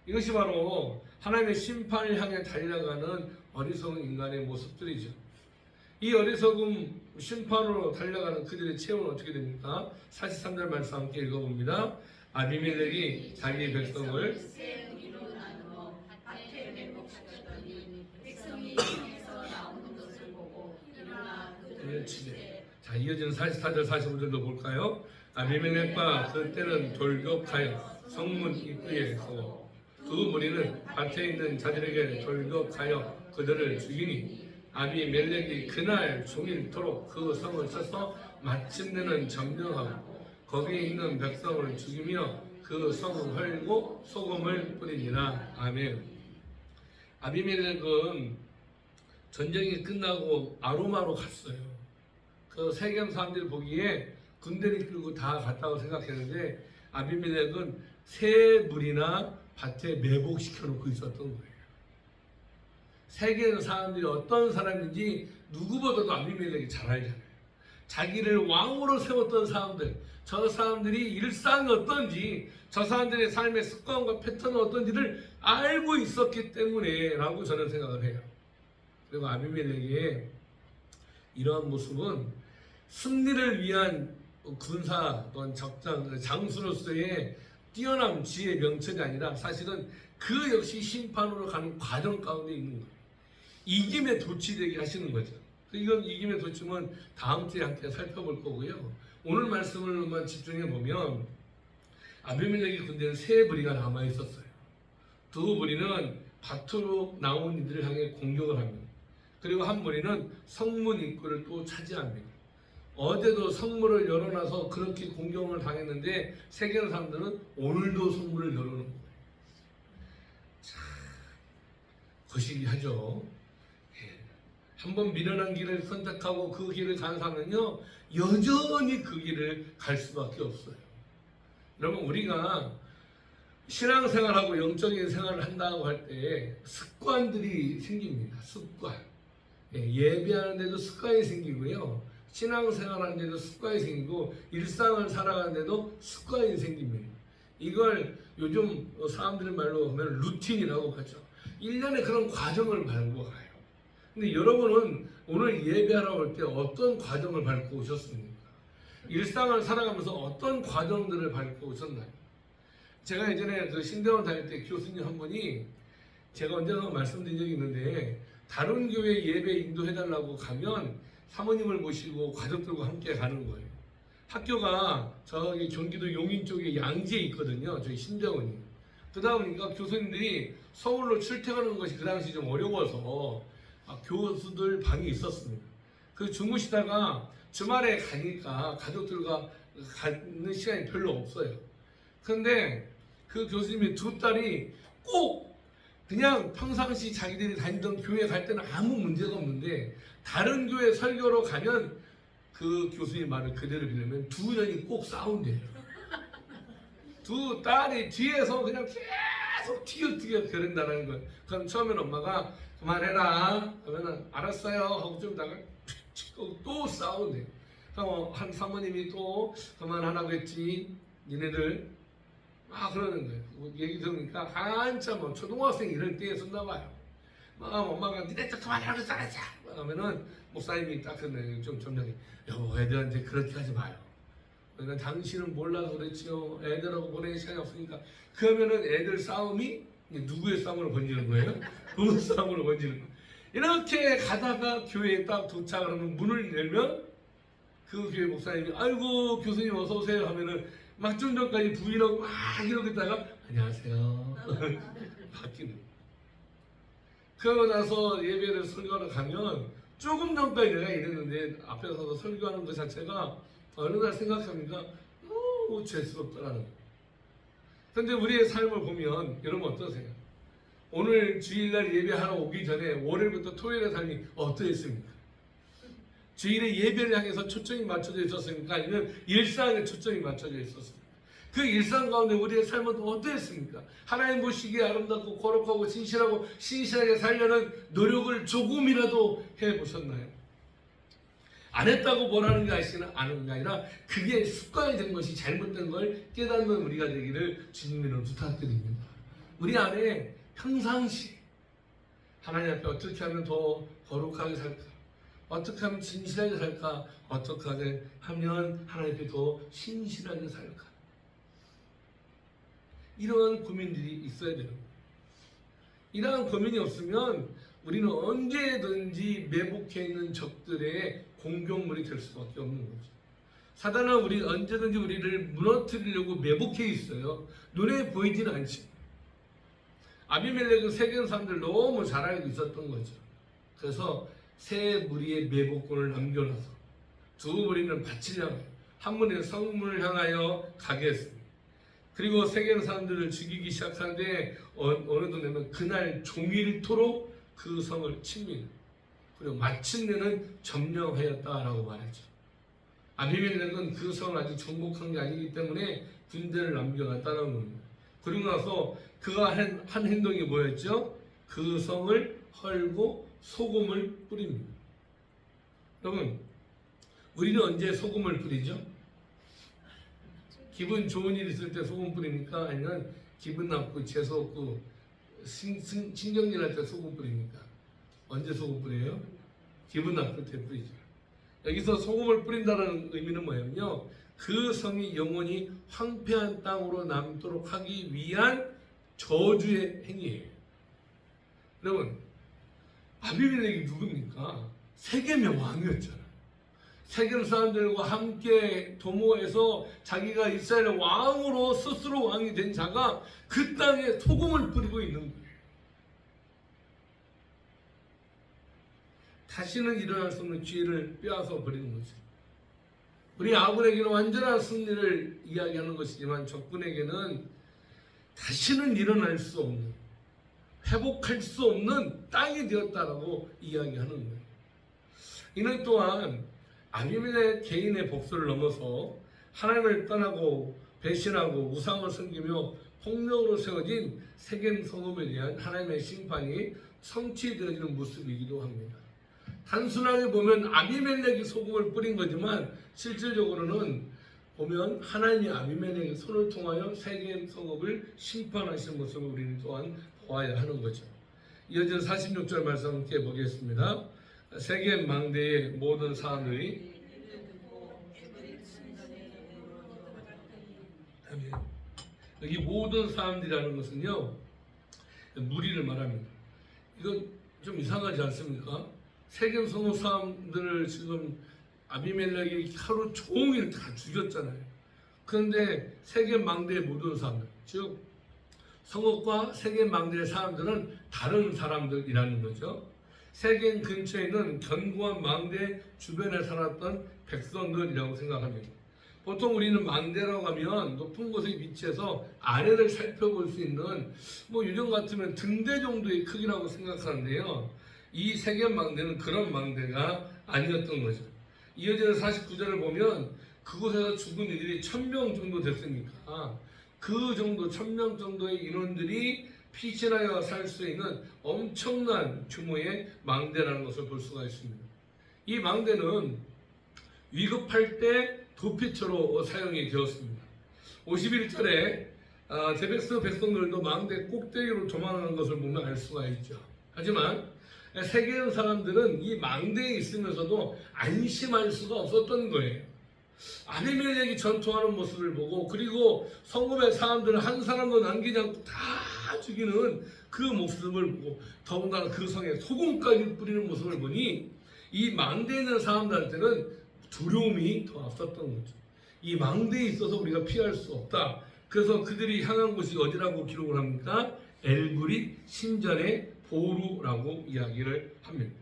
이것이 바로 하나님의 심판을 향해 달려가는 어리석은 인간의 모습들이죠. 이 어리석은 심판으로 달려가는 그들의 체험은 어떻게 됩니까? 43절 말씀 함께 읽어봅니다. 아비멜렉이 자기 백성을 세 무리로 나누어 밭에 매복시켰더니 백성이 성에서 나오는 것을 보고 일어나 그들을 치되. 자, 이어지는 44절 45절도 볼까요? 아비멜렉과 그때는 돌격하여 성문 입구에 서고 두 무리는 밭에 있는 자들에게 돌격하여 그들을 죽이니 아비멜렉이 그날 종일토록 그 성을 쳐서 마침내는 점령하고 거기에 있는 백성을 죽이며 그 성을 헐고 소금을 뿌리니라. 아멘. 아비멜렉은 전쟁이 끝나고 아로마로 갔어요. 그 세겜 사람들이 보기에 군대를 끌고 다 갔다고 생각했는데 아비멜렉은 세 무리나 밭에 매복시켜 놓고 있었던 거예요. 세계의 사람들이 어떤 사람인지 누구보다도 아비멜렉이 잘 알잖아요. 자기를 왕으로 세웠던 사람들, 저 사람들이 일상이 어떤지, 저 사람들의 삶의 습관과 패턴은 어떤지를 알고 있었기 때문에 라고 저는 생각을 해요. 그리고 아비멜렉의 이러한 모습은 승리를 위한 군사 또는 적장, 장수로서의 뛰어난 지혜의 명철이 아니라 사실은 그 역시 심판으로 가는 과정 가운데 있는 거예요. 이김에 도취되게 하시는 거죠. 이건 이김에 도취면 다음 주에 함께 살펴볼 거고요. 오늘 말씀을만 집중해 보면 아비멜렉의 군대는 세 무리가 남아 있었어요. 두 무리는 밭으로 나온 이들을 향해 공격을 합니다. 그리고 한 무리는 성문 입구를 또 차지합니다. 어제도 성문을 열어놔서 그렇게 공격을 당했는데 세계의 사람들은 오늘도 성문을 열어놓은 거예요. 자, 거시기하죠. 한번 미련한 길을 선택하고 그 길을 가는 사람은요 여전히 그 길을 갈 수밖에 없어요. 여러분, 우리가 신앙생활하고 영적인 생활을 한다고 할 때 습관들이 생깁니다. 습관. 예배하는데도 습관이 생기고요, 신앙생활하는데도 습관이 생기고, 일상을 살아가는데도 습관이 생깁니다. 이걸 요즘 사람들 말로 하면 루틴이라고 하죠. 1년에 그런 과정을 밟고 가요. 근데 여러분은 오늘 예배하러 올 때 어떤 과정을 밟고 오셨습니까? 일상을 살아가면서 어떤 과정들을 밟고 오셨나요? 제가 예전에 그 신대원 다닐 때 교수님 한 분이, 제가 언젠가 말씀드린 적이 있는데, 다른 교회 예배 인도해달라고 가면 사모님을 모시고 가족들과 함께 가는 거예요. 학교가 저기 경기도 용인 쪽에 양지에 있거든요. 저희 신대원이. 그러다 보니까 교수님들이 서울로 출퇴근하는 것이 그 당시 좀 어려워서 교수들 방이 있었습니다. 그 주무시다가 주말에 가니까 가족들과 가는 시간이 별로 없어요. 그런데 그 교수님의 두 딸이 꼭 그냥 평상시 자기들이 다니던 교회 갈 때는 아무 문제가 없는데 다른 교회 설교로 가면 그 교수님 말을 그대로 빌리면 두 년이 꼭 싸운대요. 두 딸이 뒤에서 그냥 계속 티격태격 거린다는 거예요. 그럼 처음엔 엄마가 그만해라 하면은 알았어요 하고 좀 나가 또 싸운대. 그럼 한 사모님이 또 그만하라고 했지 니네들 그러는 거예요. 얘기 들으니까 한참 초등학생 이럴 때에 썼나 봐요. 엄마가 니네들 그만하라고 했어 하면은 목사님이 딱 그러네. 좀 점잖게 여보 애들한테 그렇게 하지 마요. 그러니까 당신은 몰라서 그렇지요. 애들하고 보내는 시간이 없으니까. 그러면은 애들 싸움이 누구의 싸움으로 번지는 거예요? 부부 싸움으로 번지는 거예요. 이렇게 가다가 교회에 딱 도착을 하면 문을 열면 그 교회 목사님이 아이고 교수님 어서 오세요 하면은 막 좀 전까지 부인하고 막 이러고 있다가 안녕하세요 바뀌는. 그러고 나서 예배를 설교하러 가면 조금 전까지 내가 이랬는데 앞에 서서 설교하는 것 자체가 어느 날 생각하니까 너무 죄스럽더라는 거예요. 그런데 우리의 삶을 보면 여러분 어떠세요? 오늘 주일날 예배하러 오기 전에 월요일부터 토요일의 삶이 어떠했습니까? 주일에 예배를 향해서 초점이 맞춰져 있었습니까? 아니면 일상에 초점이 맞춰져 있었습니까? 그 일상 가운데 우리의 삶은 어떠했습니까? 하나님 보시기에 아름답고 거룩하고 진실하고 신실하게 살려는 노력을 조금이라도 해보셨나요? 안 했다고 뭐라는 게 아는 게 아니라 그게 습관이 된 것이 잘못된 걸 깨닫는 우리가 되기를 주님으로 부탁드립니다. 우리 안에 평상시 하나님 앞에 어떻게 하면 더 거룩하게 살까? 어떻게 하면 진실하게 살까? 어떻게 하면 하나님 앞에 더 신실하게 살까? 이러한 고민들이 있어야 되는 거예요. 이러한 고민이 없으면 우리는 언제든지 매복해 있는 적들의 공격물이 될 수밖에 없는 거죠. 사단은 언제든지 우리를 무너뜨리려고 매복해 있어요. 눈에 보이지는 않지. 아비멜렉은 세겜 사람들 너무 잘 알고 있었던 거죠. 그래서 세 무리의 매복군을 남겨놔서 두 무리는 밭을 향하여 한 무리는 성문을 향하여 가게 했습니다. 그리고 세겜 사람들을 죽이기 시작하는데 어느 동네는 그날 종일토록 그 성을 칩니다. 그리고 마침내는 점령하였다라고 말했죠. 아비멜렉은 그 성을 아직 정복한 게 아니기 때문에 군대를 남겨놨다는 겁니다. 그리고 나서 그가 한 행동이 뭐였죠? 그 성을 헐고 소금을 뿌립니다. 여러분, 우리는 언제 소금을 뿌리죠? 기분 좋은 일 있을 때 소금 뿌립니까? 아니면 기분 나쁘고 재수없고 신경질 날 때 소금 뿌립니까? 언제 소금 뿌려요? 기분 나쁠 때 뿌리죠. 여기서 소금을 뿌린다는 의미는 뭐냐면요, 그 성이 영원히 황폐한 땅으로 남도록 하기 위한 저주의 행위예요. 여러분, 아비멜렉이 누굽니까? 세겜의 왕이었잖아요. 세겜 사람들과 함께 도모해서 자기가 이스라엘의 왕으로 스스로 왕이 된 자가 그 땅에 소금을 뿌리고 있는 거예요. 다시는 일어날 수 없는 기회를 빼앗아 버리는 거죠. 우리 아군에게는 완전한 승리를 이야기하는 것이지만 적군에게는 다시는 일어날 수 없는, 회복할 수 없는 땅이 되었다라고 이야기하는 거예요. 이는 또한 아비멜렉 개인의 복수를 넘어서 하나님을 떠나고 배신하고 우상을 섬기며 폭력으로 세워진 세겜 성읍에 대한 하나님의 심판이 성취되어지는 모습이기도 합니다. 단순하게 보면 아비멜렉이 소금을 뿌린 거지만 실질적으로는 보면 하나님이 아비멜렉의 손을 통하여 세겜 성읍을 심판하시는 모습을 우리는 또한 보아야 하는 거죠. 이어진 46절 말씀 함께 보겠습니다. 세겜 망대의 모든 사람들이 여기 모든 사람들이라는 것은요, 무리를 말합니다. 이건 좀 이상하지 않습니까? 세겜 성읍 사람들을 지금 아비멜렉이 하루 종일 다 죽였잖아요. 그런데 세겜 망대의 모든 사람들, 즉 성읍과 세겜 망대의 사람들은 다른 사람들이라는 거죠. 세겜 근처에 있는 견고한 망대 주변에 살았던 백성들이라고 생각합니다. 보통 우리는 망대라고 하면 높은 곳에 위치해서 아래를 살펴볼 수 있는 요즘 같으면 등대 정도의 크기라고 생각하는데요. 이 세겜 망대는 그런 망대가 아니었던 거죠. 이어지는 49절을 보면 그곳에서 죽은 이들이 1000명 정도 됐으니까 그 정도 1000명 정도의 인원들이 피신하여 살 수 있는 엄청난 규모의 망대라는 것을 볼 수가 있습니다. 이 망대는 위급할 때 도피처로 사용이 되었습니다. 51절에 데베스 백성들도 망대 꼭대기로 도망하는 것을 보면 알 수가 있죠. 하지만 세겜 사람들은 이 망대에 있으면서도 안심할 수가 없었던 거예요. 아비멜렉이 전투하는 모습을 보고 그리고 성읍의 사람들을 한 사람도 남기지 않고 다 죽이는 그 모습을 보고 더군다나 그 성에 소금까지 뿌리는 모습을 보니 이 망대에 있는 사람들한테는 두려움이 더 앞섰던 거죠. 이 망대에 있어서 우리가 피할 수 없다. 그래서 그들이 향한 곳이 어디라고 기록을 합니까? 엘브릿 신전의 보루라고 이야기를 합니다.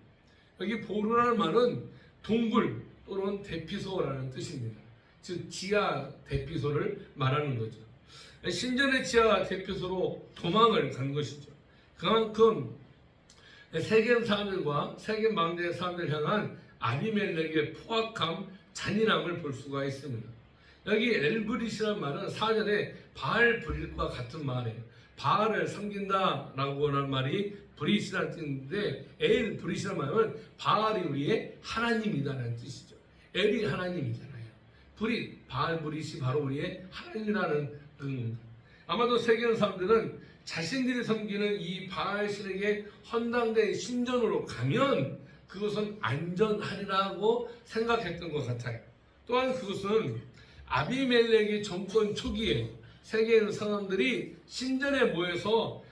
여기 보루라는 말은 동굴 또는 대피소라는 뜻입니다. 즉 지하 대피소를 말하는 거죠. 신전의 지하 대피소로 도망을 간 것이죠. 그만큼 세겜 사람들과 세겜 망대의 사람들을 향한 아비멜렉의 포악함, 잔인함을 볼 수가 있습니다. 여기 엘브릿이라는 말은 사전에 바알브릿과 같은 말이에요. 바알을 섬긴다라고 하는 말이 브릿이라는 뜻인데 엘브릿이라는 말은 바알이 우리의 하나님이다라는 뜻이죠. 엘이 하나님이잖아요. 브릿, 바알브릿이 바로 우리의 하나님이라는 뜻입니다. 아마도 세계의 사람들은 자신들이 섬기는 이 바알신에게 헌당된 신전으로 가면 그것은 안전하리라고 생각했던 것 같아요. 또한 그것은 아비멜렉의 정권 초기에 세계의 사람들이 신전에 모여서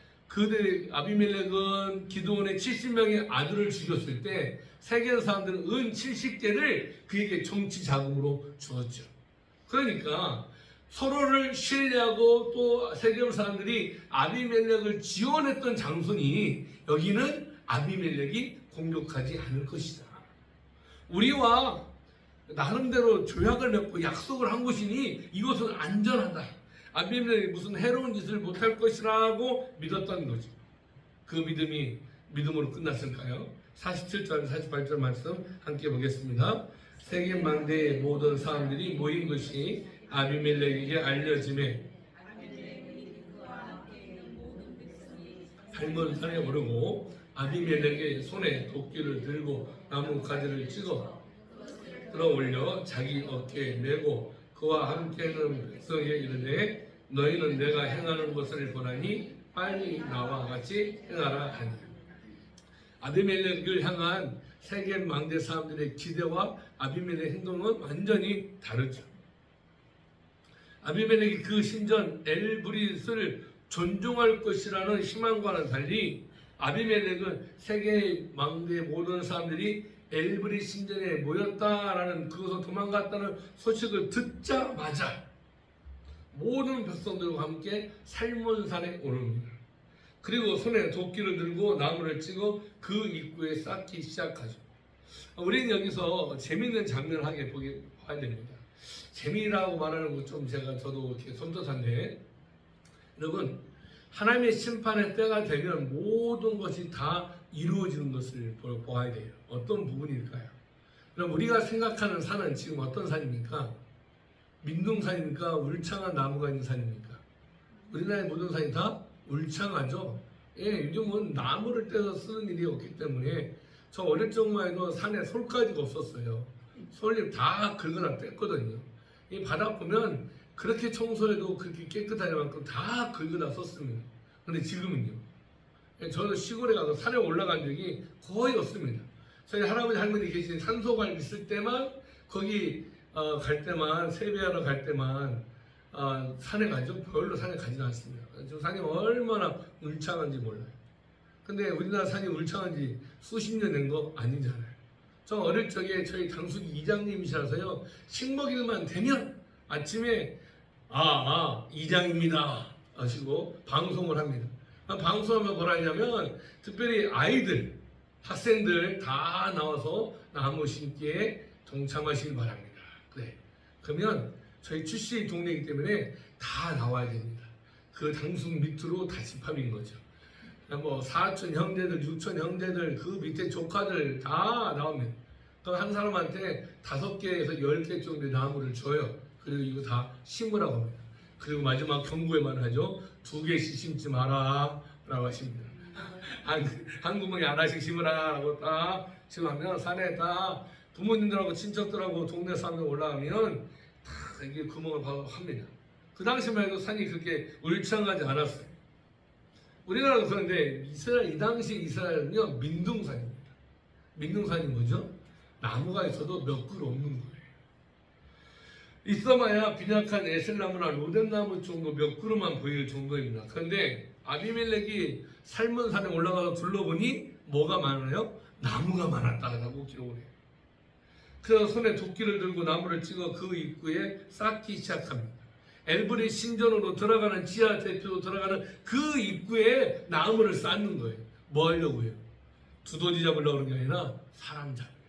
아비멜렉은 기드온의 70명의 아들을 죽였을 때 세계의 사람들은 은 70개를 그에게 정치 자금으로 주었죠. 그러니까 서로를 신뢰하고 또 세계의 사람들이 아비멜렉을 지원했던 장소니 여기는 아비멜렉이 공격하지 않을 것이다. 우리와 나름대로 조약을 맺고 약속을 한 것이니 이것은 안전하다. 아비멜렉이 무슨 해로운 짓을 못할 것이라고 믿었던 거죠. 그 믿음이 믿음으로 끝났을까요? 47절, 48절 말씀 함께 보겠습니다. 세겜 망대의 모든 사람들이 모인 것이 아비멜렉에게 알려짐에 삶은 산에 오르고 아비멜렉의 손에 도끼를 들고 나무 가지를 찍어 끌어올려 자기 어깨에 메고 그와 함께는 백성에게 이르되 너희는 내가 행하는 것을 보라니 빨리 나와 같이 행하라 하니. 아비멜렉을 향한 세겜 망대 사람들의 기대와 아비멜렉의 행동은 완전히 다르죠. 아비멜렉이 그 신전 엘브릿을 존중할 것이라는 희망과는 달리 아비멜렉은 세계 망대의 모든 사람들이 엘브릿 신전에 모였다라는 그것을 도망갔다는 소식을 듣자마자 모든 백성들과 함께 살몬산에 오릅니다. 그리고 손에 도끼를 들고 나무를 찍어 그 입구에 쌓기 시작하죠. 우리는 여기서 재미있는 장면을 봐야 됩니다. 재미라고 말하는 것 좀 저도 이렇게 섬뜩한데, 여러분, 하나님의 심판의 때가 되면 모든 것이 다 이루어지는 것을 보아야 돼요. 어떤 부분일까요? 그럼 우리가 생각하는 산은 지금 어떤 산입니까? 민둥산입니까? 울창한 나무가 있는 산입니까? 우리나라의 모든 산이 다 울창하죠. 예, 요즘은 나무를 떼서 쓰는 일이 없기 때문에 저 어릴 적만 해도 산에 솔가지가 없었어요. 솔잎 다 긁어다 뗐거든요. 이 바다 보면 그렇게 청소해도 그렇게 깨끗할 만큼 다 긁어다 썼습니다. 근데 지금은요. 저는 시골에 가서 산에 올라간 적이 거의 없습니다. 저희 할아버지 할머니 계신 산소갈 있을 때만 거기 갈 때만 세배하러 갈 때만 산에 가죠. 별로 산에 가지는 않습니다. 지금 산이 얼마나 울창한지 몰라요. 근데 우리나라 산이 울창한지 수십 년 된 거 아니잖아요. 저 어릴 적에 저희 당숙 이장님이셔서요, 식목일만 되면 아침에 이장입니다 하시고 방송을 합니다. 방송하면 뭐라 하냐면 특별히 아이들, 학생들 다 나와서 나무 심기에 동참하시길 바랍니다. 그래. 그러면 저희 출시 동네이기 때문에 다 나와야 됩니다. 그 당숙 밑으로 다 집합인 거죠. 뭐 사촌 형제들, 육촌 형제들, 그 밑에 조카들 다 나오면 그럼 한 사람한테 5개에서 10개 정도의 나무를 줘요. 그리고 이거 다 심으라고 합니다. 그리고 마지막 경고에만 하죠. 2개씩 심지 마라 라고 하십니다. 한 구멍에 하나씩 심으라 라고 딱 심으면 산에 딱 부모님들하고 친척들하고 동네 사람들 올라가면 다 이게 구멍을 합니다. 그 당시만 해도 산이 그렇게 울창하지 않았어요. 우리나라도 그런데 이 당시 이스라엘은요, 민둥산입니다. 민둥산이 뭐죠? 나무가 있어도 몇 그루 없는 거예요. 있어봐야 빈약한 에셀나무나 로뎀나무 정도 몇 그루만 보일 정도입니다. 그런데 아비멜렉이 살문 산에 올라가서 둘러보니 뭐가 많아요? 나무가 많았다라고 기록을 해요. 그래서 손에 도끼를 들고 나무를 찍어 그 입구에 쌓기 시작합니다. 엘브리 신전으로 들어가는 지하 대표로 들어가는 그 입구에 나무를 쌓는 거예요. 뭐 하려고 해요? 두더지 잡으려고 그런 게 아니라 사람 잡으려고.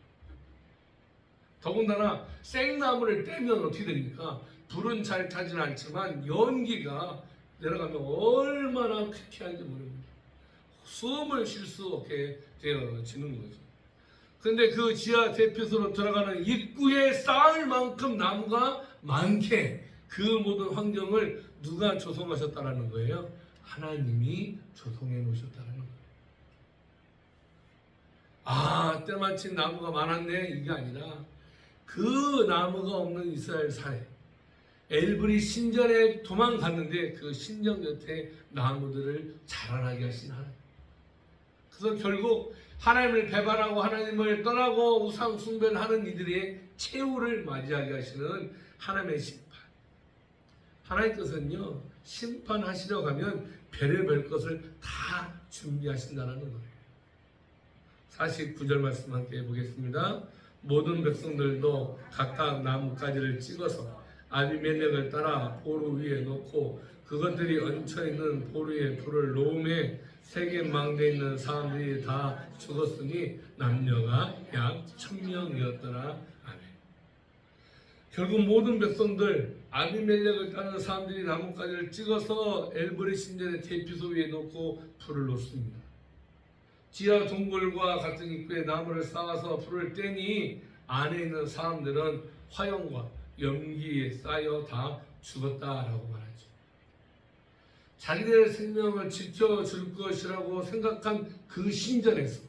더군다나 생나무를 떼면 어떻게 됩니까? 불은 잘 타지는 않지만 연기가 내려가면 얼마나 쾌쾌한지 모릅니다. 숨을 쉴 수 없게 되어지는 거죠. 그런데 그 지하 대표소로 들어가는 입구에 쌓을 만큼 나무가 많게 그 모든 환경을 누가 조성하셨다라는 거예요? 하나님이 조성해 놓으셨다라는 거예요. 때마침 나무가 많았네 이게 아니라 그 나무가 없는 이스라엘 산에 엘브리 신전에 도망갔는데 그 신전 곁에 나무들을 자라나게 하신 하나님. 그래서 결국 하나님을 배반하고 하나님을 떠나고 우상 숭배하는 이들의 최후를 맞이하게 하시는 하나님의 심판. 하나님께서는요, 심판하시려고 하면 별의별 것을 다 준비하신다는 거예요. 49절 말씀 함께 해보겠습니다. 모든 백성들도 각각 나뭇가지를 찍어서 아비멜렉을 따라 보루 위에 놓고 그것들이 얹혀있는 보루에 불을 놓음에 세계 망대에 있는 사람들이 다 죽었으니 남녀가 약 1000명이었더라. 아멘. 결국 모든 백성들 아비멜렉을 따르는 사람들이 나뭇가지를 찍어서 엘브리 신전의 대피소 위에 놓고 불을 놓습니다. 지하 동굴과 같은 입구에 나무를 쌓아서 불을 떼니 안에 있는 사람들은 화염과 연기에 쌓여 다 죽었다라고 말하죠. 자기들의 생명을 지켜줄 것이라고 생각한 그 신전에서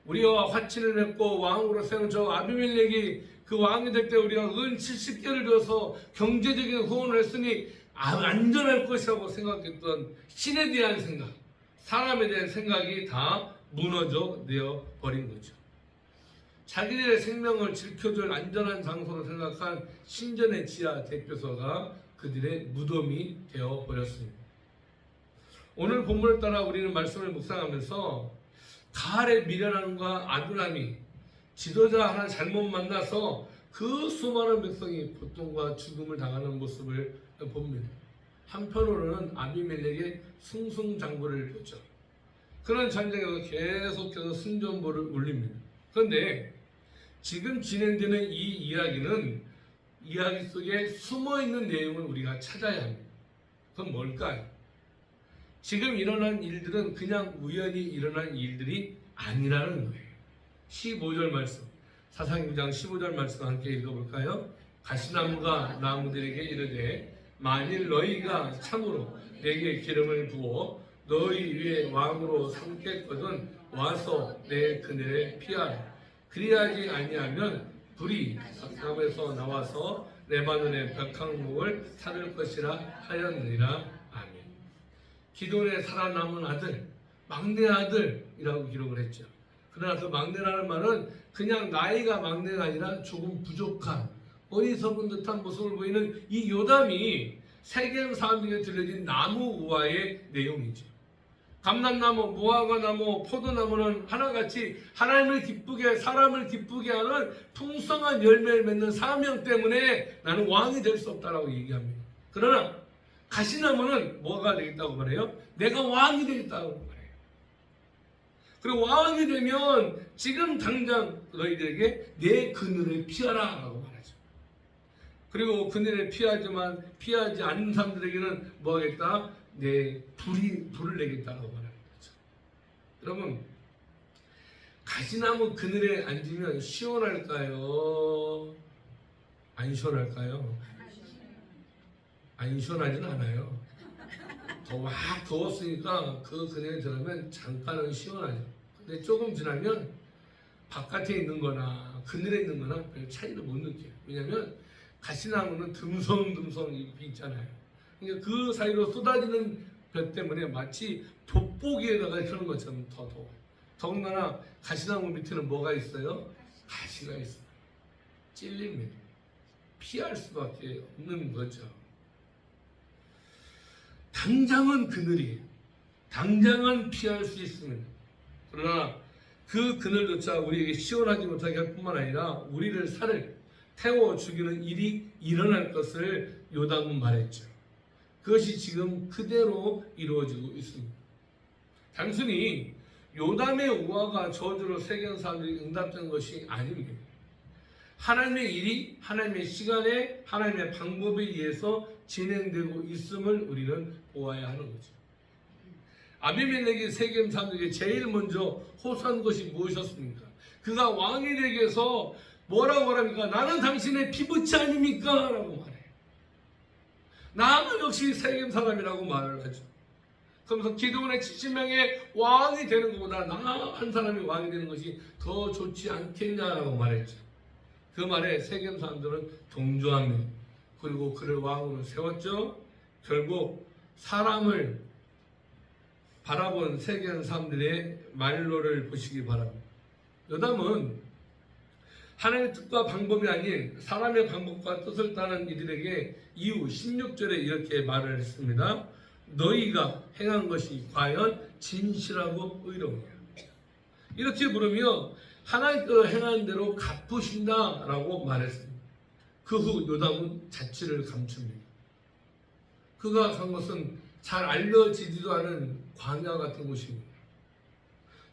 우리와 화친을 맺고 왕으로 세운 저 아비멜렉이 그 왕이 될 때 우리가 은 70개를 줘서 경제적인 후원을 했으니 안전할 것이라고 생각했던 신에 대한 생각, 사람에 대한 생각이 다 무너져 내어 버린 거죠. 자기들의 생명을 지켜줄 안전한 장소로 생각한 신전의 지하 대표소가 그들의 무덤이 되어 버렸습니다. 오늘 본문을 따라 우리는 말씀을 묵상하면서 가할의 미련함과 아둘람이 지도자 하나 잘못 만나서 그 수많은 백성이 고통과 죽음을 당하는 모습을 봅니다. 한편으로는 아비멜렉의 승승장구를 펼쳐 그런 전쟁에서 계속해서 승전보를 울립니다. 그런데 지금 진행되는 이 이야기는 이야기 속에 숨어있는 내용을 우리가 찾아야 합니다. 그건 뭘까요? 지금 일어난 일들은 그냥 우연히 일어난 일들이 아니라는 거예요. 15절 말씀, 사사기 9장 15절 말씀 함께 읽어볼까요? 가시나무가 나무들에게 이르되 만일 너희가 참으로 내게 기름을 부어 너희 위에 왕으로 삼겠거든 와서 내 그늘에 피하라. 그리하지 아니하면 불이 악담에서 나와서 레바논의 벽향목을 타를 것이라 하였느니라. 아멘. 기돈의 살아남은 아들, 막내 아들이라고 기록을 했죠. 그러나 그 막내라는 말은 그냥 나이가 막내가 아니라 조금 부족한 어리석은 듯한 모습을 보이는 이 요담이 세겜 사람들에게 들려진 나무 우화의 내용이죠. 감람나무, 무화과나무, 포도나무는 하나같이 하나님을 기쁘게 사람을 기쁘게 하는 풍성한 열매를 맺는 사명 때문에 나는 왕이 될 수 없다라고 얘기합니다. 그러나 가시나무는 뭐가 되겠다고 말해요? 내가 왕이 되겠다고 말해요. 그리고 왕이 되면 지금 당장 너희들에게 내 그늘을 피하라 라고 말하죠. 그리고 그늘에 피하지 않는 사람들에게는 뭐 하겠다? 내 불을 내겠다고 말하는 거죠. 여러분, 가시나무 그늘에 앉으면 시원할까요? 안 시원할까요? 안 시원하진 않아요. 막 더웠으니까 그 그늘에 들어가면 잠깐은 시원하죠. 근데 조금 지나면 바깥에 있는 거나 그늘에 있는 거나 별 차이를 못 느껴요. 왜냐하면 가시나무는 듬성듬성 잎이 있잖아요. 그러니까 그 사이로 쏟아지는 볕 때문에 마치 돋보기에다가 그런 것처럼 더 더워요. 더군다나 가시나무 밑에는 뭐가 있어요? 가시가 있어요. 찔립니다. 피할 수밖에 없는 거죠. 당장은 그늘이, 당장은 피할 수 있습니다. 그러나 그 그늘조차 우리에게 시원하지 못하게 할 뿐만 아니라 우리를 살을 태워 죽이는 일이 일어날 것을 요담은 말했죠. 그것이 지금 그대로 이루어지고 있습니다. 단순히 요담의 우화가 저주로 세계의 사람들이 응답된 것이 아닙니다. 하나님의 일이 하나님의 시간에 하나님의 방법에 의해서 진행되고 있음을 우리는 보아야 하는 거죠. 아비멜렉이 세겜 사람들에게 제일 먼저 호소한 것이 무엇이었습니까? 그가 왕이 되기 위해서 뭐라고 말합니까? 나는 당신의 피부치 아닙니까? 라고 말해요. 나는 역시 세겜 사람이라고 말을 하죠. 그러면서 기드온의 70명의 왕이 되는 것보다 나 한 사람이 왕이 되는 것이 더 좋지 않겠냐라고 말했죠. 그 말에 세겜 사람들은 동조합니다. 그리고 그를 왕으로 세웠죠. 결국 사람을 바라본 세겜 사람들의 말로를 보시기 바랍니다. 요담은 하나님의 뜻과 방법이 아닌 사람의 방법과 뜻을 따르는 이들에게 이후 16절에 이렇게 말을 했습니다. 너희가 행한 것이 과연 진실하고 의로우냐. 이렇게 부르며 하나님께서 행한 대로 갚으신다 라고 말했습니다. 그 후 요담은 자취를 감춥니다. 그가 간 것은 잘 알려지지도 않은 광야 같은 곳입니다.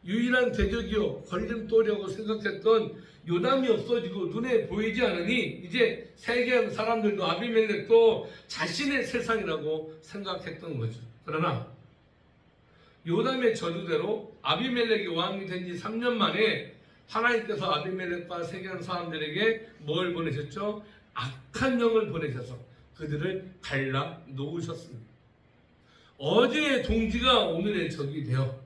유일한 대적이요 걸림돌이라고 생각했던 요담이 없어지고 눈에 보이지 않으니 이제 세겜 사람들도 아비멜렉도 자신의 세상이라고 생각했던 거죠. 그러나 요담의 저주대로 아비멜렉이 왕이 된 지 3년 만에 하나님께서 아비멜렉과 세겜 사람들에게 뭘 보내셨죠? 악한 영을 보내셔서 그들을 갈라 놓으셨습니다. 어제의 동지가 오늘의 적이 되어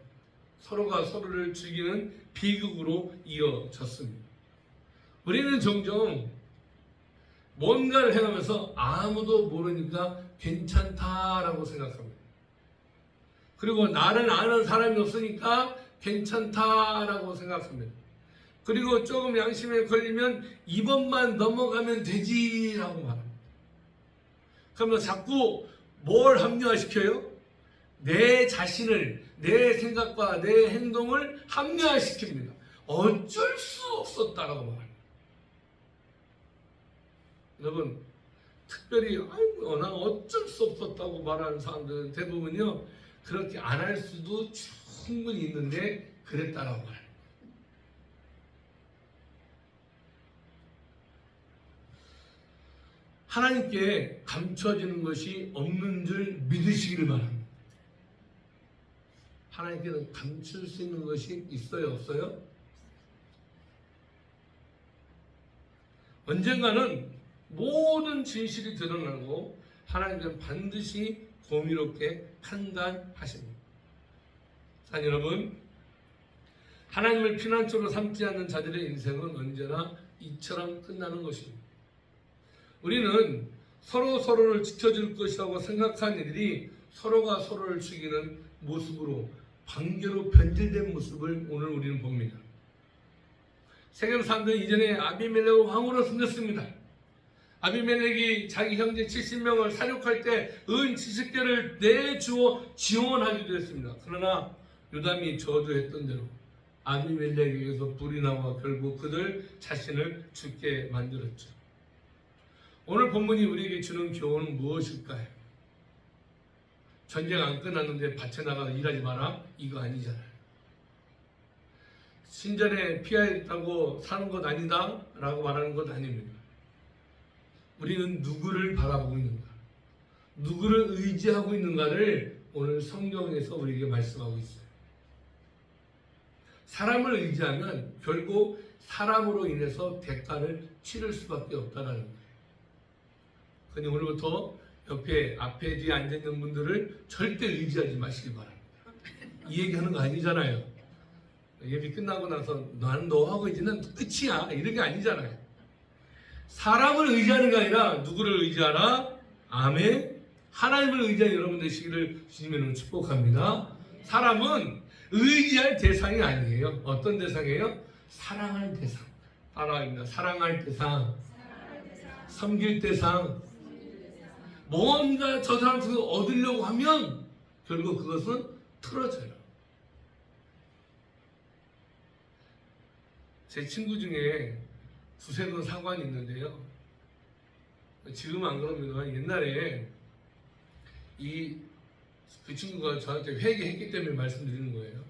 서로가 서로를 죽이는 비극으로 이어졌습니다. 우리는 종종 뭔가를 행하면서 아무도 모르니까 괜찮다라고 생각합니다. 그리고 나를 아는 사람이 없으니까 괜찮다라고 생각합니다. 그리고 조금 양심에 걸리면 이번만 넘어가면 되지라고 말합니다. 그러면 자꾸 뭘 합리화시켜요? 내 자신을, 내 생각과 내 행동을 합리화시킵니다. 어쩔 수 없었다라고 말합니다. 여러분, 특별히 아이고 나 어쩔 수 없었다고 말하는 사람들은 대부분요 그렇게 안 할 수도 충분히 있는데 그랬다라고 말합니다. 하나님께 감춰지는 것이 없는 줄 믿으시기를 바랍니다. 하나님께는 감출 수 있는 것이 있어요, 없어요? 언젠가는 모든 진실이 드러나고 하나님께는 반드시 공의롭게 판단하십니다. 자, 여러분, 하나님을 피난처로 삼지 않는 자들의 인생은 언제나 이처럼 끝나는 것입니다. 우리는 서로를 지켜줄 것이라고 생각한 이들이 서로가 서로를 죽이는 모습으로 관계로 변질된 모습을 오늘 우리는 봅니다. 세겜 사람들은 이전에 아비멜렉을 왕으로 섬겼습니다. 아비멜렉이 자기 형제 70명을 사륙할 때 은 70개를 내주어 지원하기도 했습니다. 그러나 요담이 저주했던 대로 아비멜렉에게서 불이 나와 결국 그들 자신을 죽게 만들었죠. 오늘 본문이 우리에게 주는 교훈은 무엇일까요? 전쟁 안 끝났는데 밭에 나가서 일하지 마라? 이거 아니잖아요. 신전에 피하였다고 사는 것 아니다? 라고 말하는 것 아닙니다. 우리는 누구를 바라보고 있는가? 누구를 의지하고 있는가를 오늘 성경에서 우리에게 말씀하고 있어요. 사람을 의지하면 결국 사람으로 인해서 대가를 치를 수밖에 없다는 거예요. 그러니 오늘부터 앞에 뒤에 앉아있는 분들을 절대 의지하지 마시기 바랍니다. 이 얘기하는 거 아니잖아요. 예비 끝나고 나서 나는 너하고 이제는 끝이야 이런 게 아니잖아요. 사람을 의지하는 게 아니라 누구를 의지하라? 아멘. 하나님을 의지하는 여러분 되시기를 주님의 축복합니다. 사람은 의지할 대상이 아니에요. 어떤 대상이에요? 사랑할 대상. 따라합니다. 사랑할 대상, 섬길 대상. 뭔가 저 사람 속에서 얻으려고 하면 결국 그것은 틀어져요. 제 친구 중에 두세 분 사관이 있는데요. 지금은 안 그럽니다. 옛날에 그 친구가 저한테 회개했기 때문에 말씀드리는 거예요.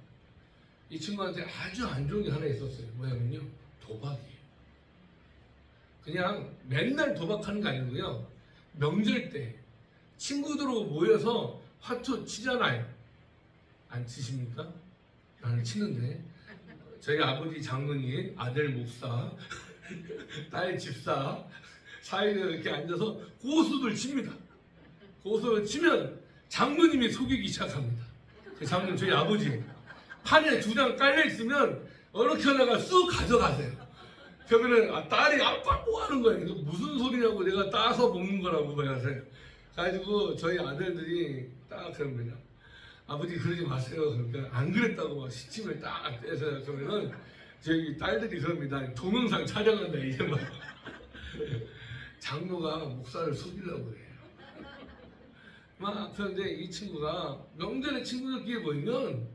이 친구한테 아주 안 좋은 게 하나 있었어요. 뭐냐면요, 도박이에요. 그냥 맨날 도박하는 게 아니고요, 명절 때 친구들하고 모여서 화투 치잖아요. 안 치십니까? 나는 치는데 저희 아버지 장로님, 아들 목사, 딸 집사 사이에 이렇게 앉아서 고수들 칩니다. 고수를 치면 장로님이 속이기 시작합니다. 그 장로님 저희 아버지 판에 2장 깔려 있으면 이렇게 하다가 쑥 가져가세요. 그러면은 딸이 아빠 뭐 하는 거야? 이거 무슨 소리냐고, 내가 따서 먹는 거라고 하세요. 가지고 저희 아들들이 딱 그럽니다. 아버지 그러지 마세요. 그러니까 안 그랬다고 막 시침을 딱 떼서 그러면은 저희 딸들이 그럽니다. 동영상 촬영한다 이제 막 장로가 목사를 속이려고 해요. 막 그런데 이 친구가 명절에 친구들끼리 모이면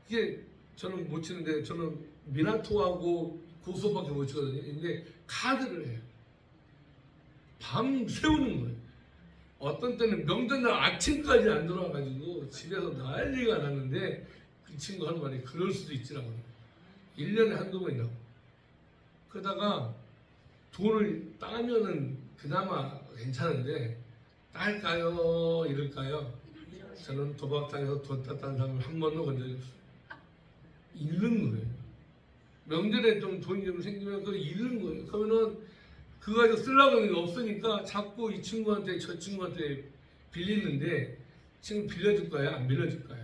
이게 저는 못 치는데 저는 미나토하고 고소밖에 못 치거든요. 근데 카드를 해요. 밤 새우는 거예요. 어떤 때는 명절날 아침까지 안 들어와가지고 집에서 난리가 났는데 그 친구 하는 말이 그럴 수도 있지라고. 1년에 한두 번이라고. 그러다가 돈을 따면은 그나마 괜찮은데 딸까요? 이럴까요? 저는 도박장에서 돈 땄다는 사람을 한 번도 본 적이 없어요. 잃는 거예요. 명절에 좀 돈이 좀 생기면 그걸 잃는 거예요. 그러면은 그거 가지고 쓰려고 하는 게 없으니까 자꾸 이 친구한테 저 친구한테 빌리는데 친구 빌려줄까요? 안 빌려줄까요?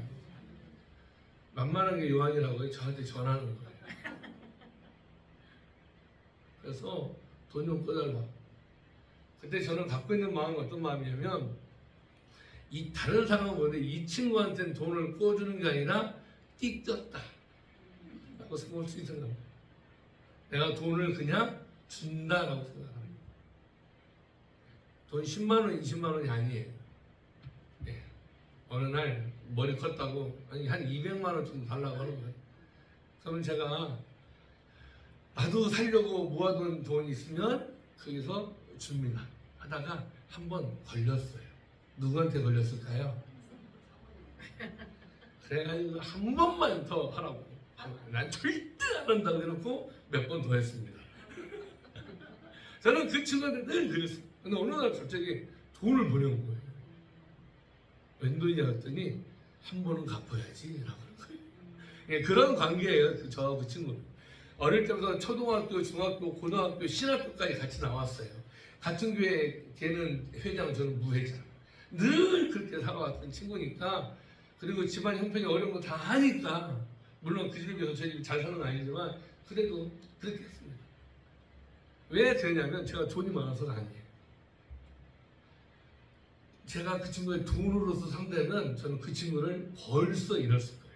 만만한 게 요한이라고 저한테 전하는 거예요. 그래서 돈 좀 꺼달라. 그때 저는 갖고 있는 마음이 어떤 마음이냐면 이 다른 사람은 뭐데 이 친구한테는 돈을 꿔주는 게 아니라 띠꼈다 라고 생각할 수 있는 겁니다. 내가 돈을 그냥 준다라고 생각합니다. 돈 10만 원, 20만 원이 아니에요. 네. 어느 날 머리 컸다고 아니 한 200만 원 정도 달라고 하는 거예요. 그러면 제가 나도 살려고 모아둔 돈 있으면 거기서 줍니다. 하다가 한 번 걸렸어요. 누구한테 걸렸을까요? 그래가지고 한 번만 더 하라고. 난 절대 안 한다고 해놓고 몇 번 더 했습니다. 저는 그 친구한테 늘 그랬어요. 근데 어느 날 갑자기 돈을 보내온 거예요. 웬 돈이냐 했더니 한 번은 갚아야지 라고 하는 거예요. 예, 그런 관계예요. 저하고 그 친구는. 어릴 때부터 초등학교, 중학교, 고등학교, 신학교까지 같이 나왔어요. 같은 교회 걔는 회장, 저는 부회장. 늘 그렇게 살아왔던 친구니까. 그리고 집안 형편이 어려운 거 다 하니까, 물론 그 집에 비해서 저희 집이 잘 사는 건 아니지만 그래도 그렇게 했습니다. 왜 되냐면 제가 돈이 많아서가 아니에요. 제가 그 친구의 돈으로서 상대면 저는 그 친구를 벌써 잃었을 거예요.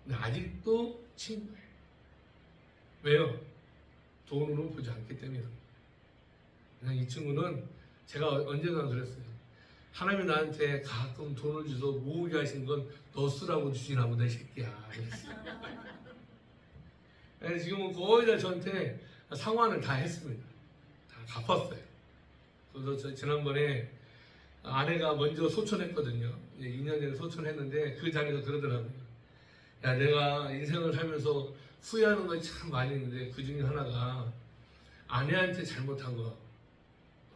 근데 아직도 친구예요. 왜요? 돈으로 보지 않기 때문에. 그냥 이 친구는 제가 언젠가 그랬어요. 하나님이 나한테 가끔 돈을 줘서 모으게 하신 건 너 쓰라고 주시나 보다 이 새끼야. 그래서 지금은 거의 다 저한테 상환을 다 했습니다. 다 갚았어요. 그래서 지난번에 아내가 먼저 소천했거든요. 2년 전에 소천했는데 그 자리에서 그러더라고요. 야, 내가 인생을 살면서 후회하는 건 참 많이 있는데 그 중에 하나가 아내한테 잘못한 거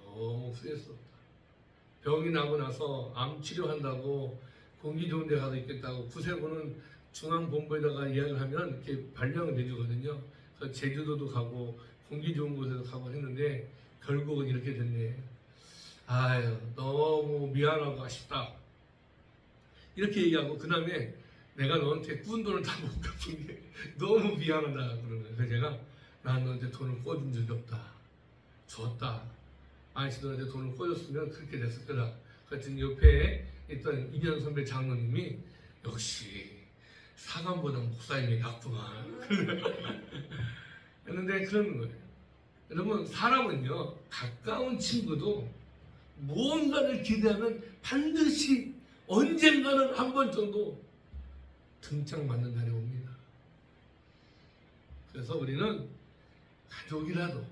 너무 후회스럽다. 병이 나고 나서 암 치료한다고 공기 좋은 데 가서 있겠다고 구세군은 중앙본부에다가 이야기를 하면 이렇게 발령을 내주거든요. 그래서 제주도도 가고 공기 좋은 곳에도 가고 했는데 결국은 이렇게 됐네. 아유, 너무 미안하고 아쉽다. 이렇게 얘기하고 그 다음에 내가 너한테 꾼 돈을 다 못 갚은 게 너무 미안하다 그러는 거예요. 그래서 제가 난 너한테 돈을 꿔준 적이 없다. 줬다. 아저씨 너한테 돈을 꿔줬으면 그렇게 됐을 거다. 하여튼 옆에 있던 2년 선배 장로님이 역시 사관보다 목사님이 낫구만. 했는데 그러는 거예요. 여러분 사람은요 가까운 친구도 무언가를 기대하면 반드시 언젠가는 한 번 정도 등짝 맞는 날이 옵니다. 그래서 우리는 가족이라도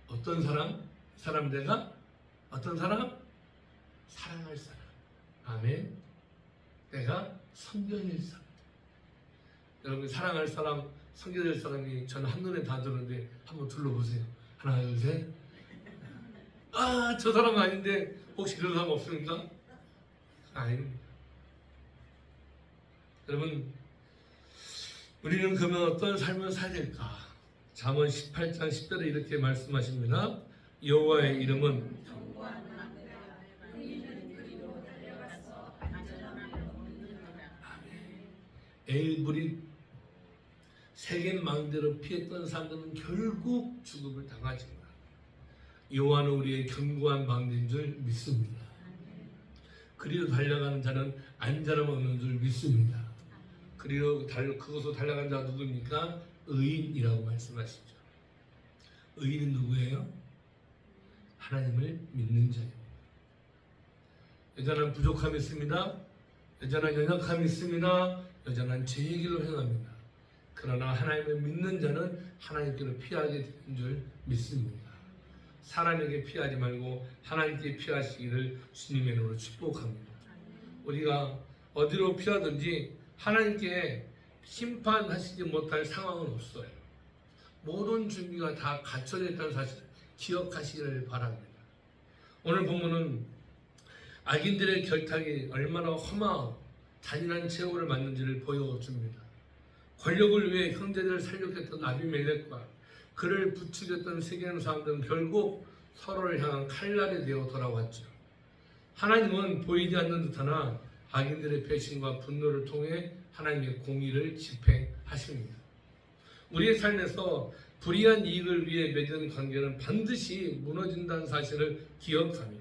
어떤 사람? 사람 내가 어떤 사람? 사랑할 사람. 아멘. 내가 섬겨낼 사람. 여러분 사랑할 사람, 섬겨낼 사람이 저는 한눈에 다 들었는데 한번 둘러보세요. 하나, 둘, 셋. 아, 저 사람 아닌데 혹시 그런 사람 없습니까? 아닙니다. 여러분 우리는 그러면 어떤 삶을 살아야 될까? 잠언 18장 10절에 이렇게 말씀하십니다. 여호와의 이름은 엘브릿 세겜 망대로 피했던 사람들은 결국 죽음을 당하지만 여호와는 우리의 견고한 망대인 줄 믿습니다. 그리로 달려가는 자는 안전함 없는 줄 믿습니다. 그리로 그것으로 달려간 자가 누구입니까? 의인이라고 말씀하시죠. 의인은 누구예요? 하나님을 믿는 자입니다. 여전한 부족함이 있습니다. 여전한 연약함이 있습니다. 여전한 죄의 길로 행합니다. 그러나 하나님을 믿는 자는 하나님께로 피하게 되는 줄 믿습니다. 사람에게 피하지 말고 하나님께 피하시기를 주님의 이름으로 축복합니다. 우리가 어디로 피하든지 하나님께 심판하시지 못할 상황은 없어요. 모든 준비가 다 갖춰져 있다는 사실을 기억하시기를 바랍니다. 오늘 본문은 악인들의 결탁이 얼마나 험하고 잔인한 최후를 맞는지를 보여줍니다. 권력을 위해 형제들을 살육했던 아비멜렉과 그를 부추겼던 세겜 사람들은 결국 서로를 향한 칼날이 되어 돌아왔죠. 하나님은 보이지 않는 듯하나 악인들의 배신과 분노를 통해 하나님의 공의를 집행하십니다. 우리의 삶에서 불의한 이익을 위해 맺은 관계는 반드시 무너진다는 사실을 기억하며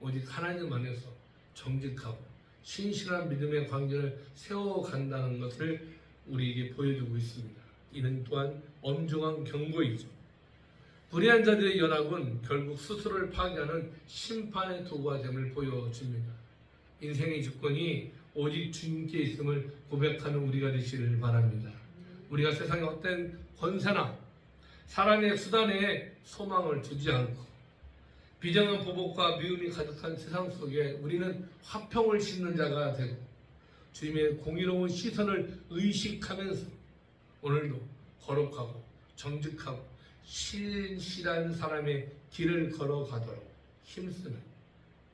오직 하나님 안에서 정직하고 신실한 믿음의 관계를 세워간다는 것을 우리에게 보여주고 있습니다. 이는 또한 엄중한 경고이죠. 불의한 자들의 연합은 결국 스스로를 파괴하는 심판의 도구가 됨을 보여줍니다. 인생의 주권이 오직 주님께 있음을 고백하는 우리가 되시길 바랍니다. 우리가 세상의 어떤 권세나 사람의 수단에 소망을 두지 않고 비정한 보복과 미움이 가득한 세상 속에 우리는 화평을 싣는 자가 되고 주님의 공의로운 시선을 의식하면서 오늘도 거룩하고 정직하고 신실한 사람의 길을 걸어가도록 힘쓰는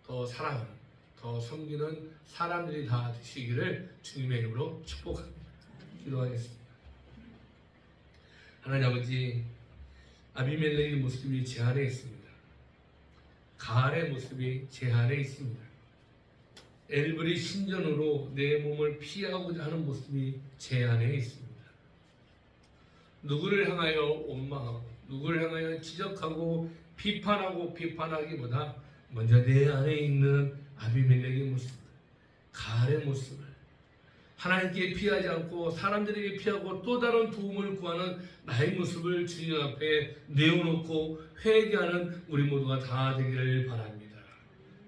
더 사랑하는 더 섬기는 사람들이 다 되시기를 주님의 이름으로 축복합니다. 기도하겠습니다. 하나님 아버지, 아비멜렉의 모습이 제 안에 있습니다. 가알의 모습이 제 안에 있습니다. 엘브리 신전으로 내 몸을 피하고자 하는 모습이 제 안에 있습니다. 누구를 향하여 원망하고 누구를 향하여 지적하고 비판하기보다 먼저 내 안에 있는 아비멜렉의 모습, 가알의 모습을 하나님께 피하지 않고 사람들에게 피하고 또 다른 도움을 구하는 나의 모습을 주님 앞에 내어놓고 회개하는 우리 모두가 다 되기를 바랍니다.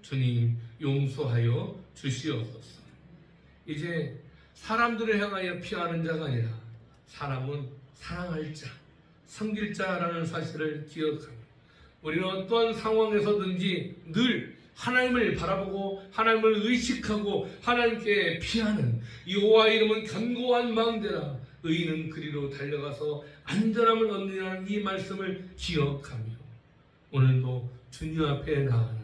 주님 용서하여 주시옵소서. 이제 사람들을 향하여 피하는 자가 아니라 사람은 사랑할 자, 섬길 자라는 사실을 기억하며 우리는 어떠한 상황에서든지 늘 하나님을 바라보고 하나님을 의식하고 하나님께 피하는 여호와의 이름은 견고한 망대라 의인은 그리로 달려가서 안전함을 얻느냐는 이 말씀을 기억하며 오늘도 주님 앞에 나아가는,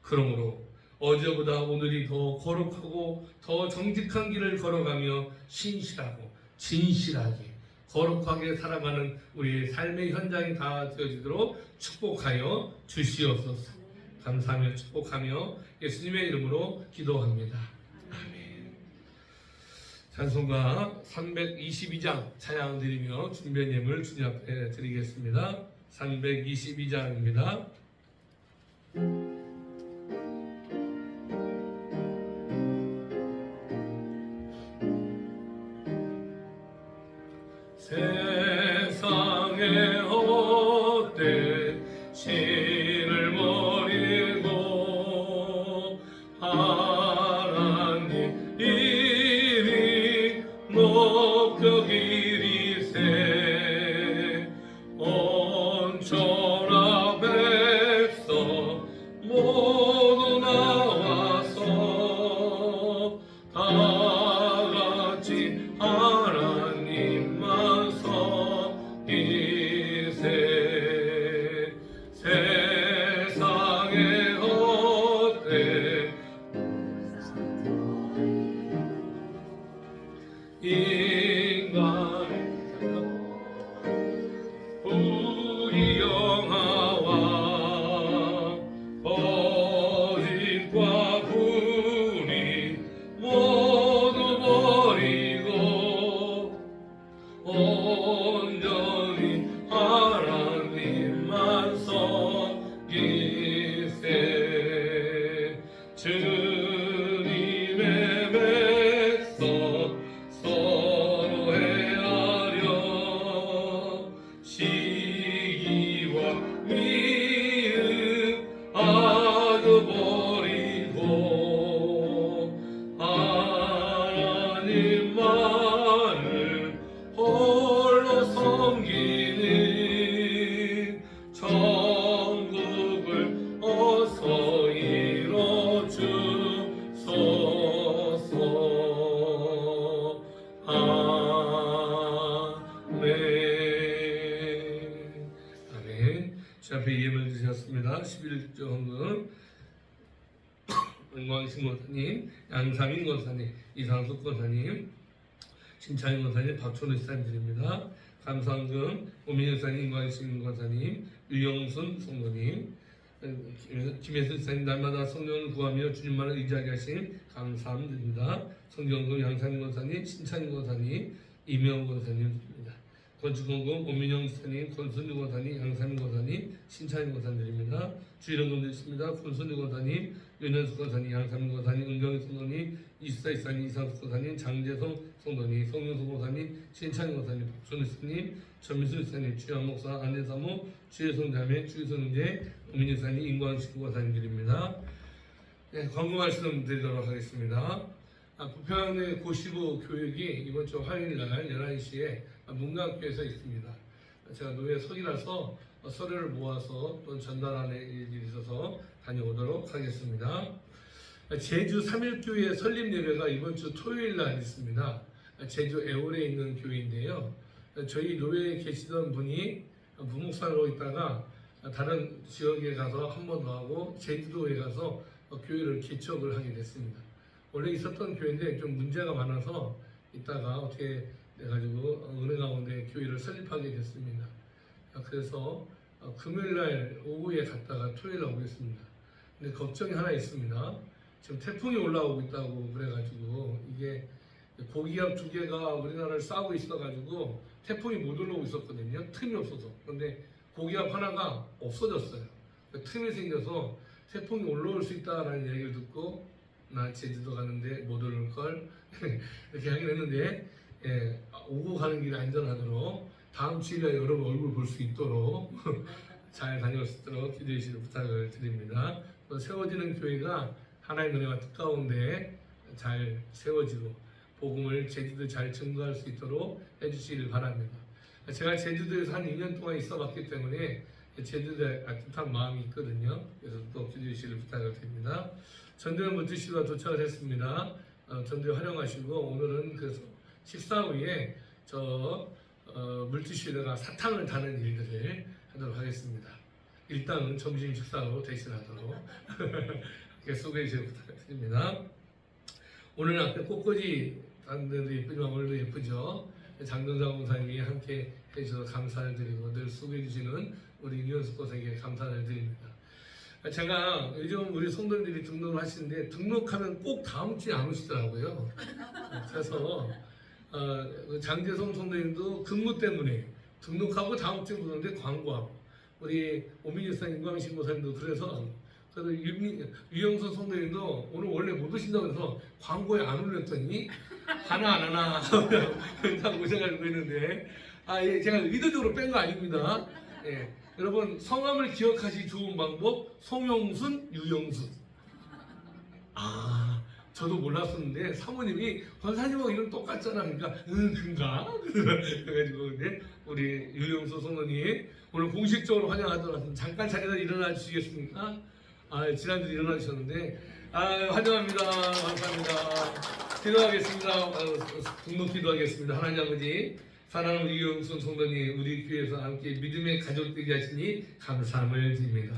그러므로 어제보다 오늘이 더 거룩하고 더 정직한 길을 걸어가며 신실하고 진실하게 거룩하게 살아가는 우리의 삶의 현장이 다 되어지도록 축복하여 주시옵소서. 감사하며 축복하며 예수님의 이름으로 기도합니다. 아멘. 찬송가 322장 찬양 드리며 준비한 예물 주님 앞에 드리겠습니다. 322장입니다. 세상에 헛된 신을 버리고 하나님 이리 높여 기리세 온천하 백성 모두 나와서 다같이 하나님만 섬기세 세상에 헛된 인간 부귀영화와 거짓과 불의 모두 버리고 온전히 하나님만 섬기세 주님의 백성 서로 헤아려 시기와 미움 아주 버리고 하나님만을 홀로 섬기는 천국을 어서 이뤄주소서. 아멘. 아멘. 주 앞에 예물 드셨습니다. 11조 헌금 은광신 권사님, 양상인 권사님, 이상숙 권사님, 신창인 권사님, 박천우 시사님 드립니다. 감사헌금 오민희 권사님, 인광신 권사님, 유영순 성도님, 김혜수 시사님, 날마다 성령을 구하며 주님만을 의지하게 하신 감사함 드립니다. 성경금 양상인 권사님, 신창인 권사님, 이명훈 권사님 드립니다. 건축헌금 오민영 시사님, 권순유 권사님, 양상인 권사님, 신창인 권사님 드립니다. 주일헌금 드리십니다. 권순유 권사님, 윤현숙 권사님, 양상인 권사님, 은경희 성도님, 이수사 이사님, 이상숙 권사님, 장재성 성도님, 성윤수 권사님, 신창인 권사님, 박준우 시사님, 전민수 시사님, 주양 목사, 안내사모, 주혜성 자매, 주혜성 형제, 오민희 시사님, 임광식 권사님 드립니다. 네, 광고 말씀 드리도록 하겠습니다. 부평의 고시부 교육이 이번 주 화요일날 11시에 문강교에서 있습니다. 제가 노예 석이라서 서류를 모아서 또 전달하는 일이 있어서 다녀오도록 하겠습니다. 제주 3일교회 설립 예배가 이번 주 토요일날 있습니다. 제주 애월에 있는 교회인데요. 저희 노예에 계시던 분이 무목사로 있다가 다른 지역에 가서 한 번 더 하고 제주도에 가서 교회를 개척을 하게 됐습니다. 원래 있었던 교회인데 좀 문제가 많아서 있다가 어떻게 돼가지고 은혜 가운데 교회를 설립하게 됐습니다. 그래서 금요일날 오후에 갔다가 토요일날 오겠습니다. 근데 걱정이 하나 있습니다. 지금 태풍이 올라오고 있다고 그래가지고 이게 고기압 2개가 우리나라를 싸고 있어가지고 태풍이 못 올라오고 있었거든요. 틈이 없어서. 그런데 고기압 하나가 없어졌어요. 틈이 생겨서 태풍이 올라올 수 있다라는 얘기를 듣고 나 제주도 가는데 못 올라올 걸 이렇게 하긴 했는데 오고 가는 길이 안전하도록 다음 주일에 여러분 얼굴 볼 수 있도록 잘 다녀올 수 있도록 기도해 주시는 부탁을 드립니다. 세워지는 교회가 하나님의 은혜와 뜻 가운데 잘 세워지고 복음을 제주도 잘 증거할 수 있도록 해주시길 바랍니다. 제가 제주도에서 한 2년 동안 있어봤기 때문에 제주도에 따뜻한 마음이 있거든요. 그래서 또 기도해 주시길 부탁을 드립니다. 전도연 물티슈가 도착을 했습니다. 전도에 활용하시고 오늘은 그래서 식사 후에 물티슈에다가 사탕을 다는 일들을 하도록 하겠습니다. 일단은 점심 식사로 대신하도록 이렇게 소개해 주시길 부탁을 드립니다. 오늘 앞에 꽃꽂이 단 데도 예쁘지만 오늘도 예쁘죠. 장동자 목사님이 함께 해주셔서 감사를 드리고 늘 소개해 주시는 우리 유현숙 고생에게 감사를 드립니다. 제가 요즘 우리 성도님들이 등록을 하시는데 등록하면 꼭 다음 주에 안 오시더라고요. 그래서 장재성 성도님도 근무 때문에 등록하고 다음 주에 오는데 광고하고 우리 오민희 목사님, 임광식 목사님도 그래서 유영선 성도님도 오늘 원래 못 오신다고 해서 광고에 안 올렸더니 하나 안 하나 딱 오셔가지고 있는데 예, 제가 의도적으로 뺀 거 아닙니다. 예, 여러분 성함을 기억하시 좋은 방법 송영순, 유영순. 저도 몰랐었는데 사모님이 권사님하고 이름 똑같잖아. 그러니까 그런가? 그래가지고 근데 우리 유영수 성도님 오늘 공식적으로 환영하도록 하겠습니다. 잠깐 자리에서 일어나 주시겠습니까? 지난주에 일어나 주셨는데 환영합니다. 감사합니다. 기도하겠습니다. 등록 기도하겠습니다. 하나님 아버지 사랑하는 유영수 성도님 우리 교회에서 함께 믿음의 가족 되게 하시니 감사함을 드립니다.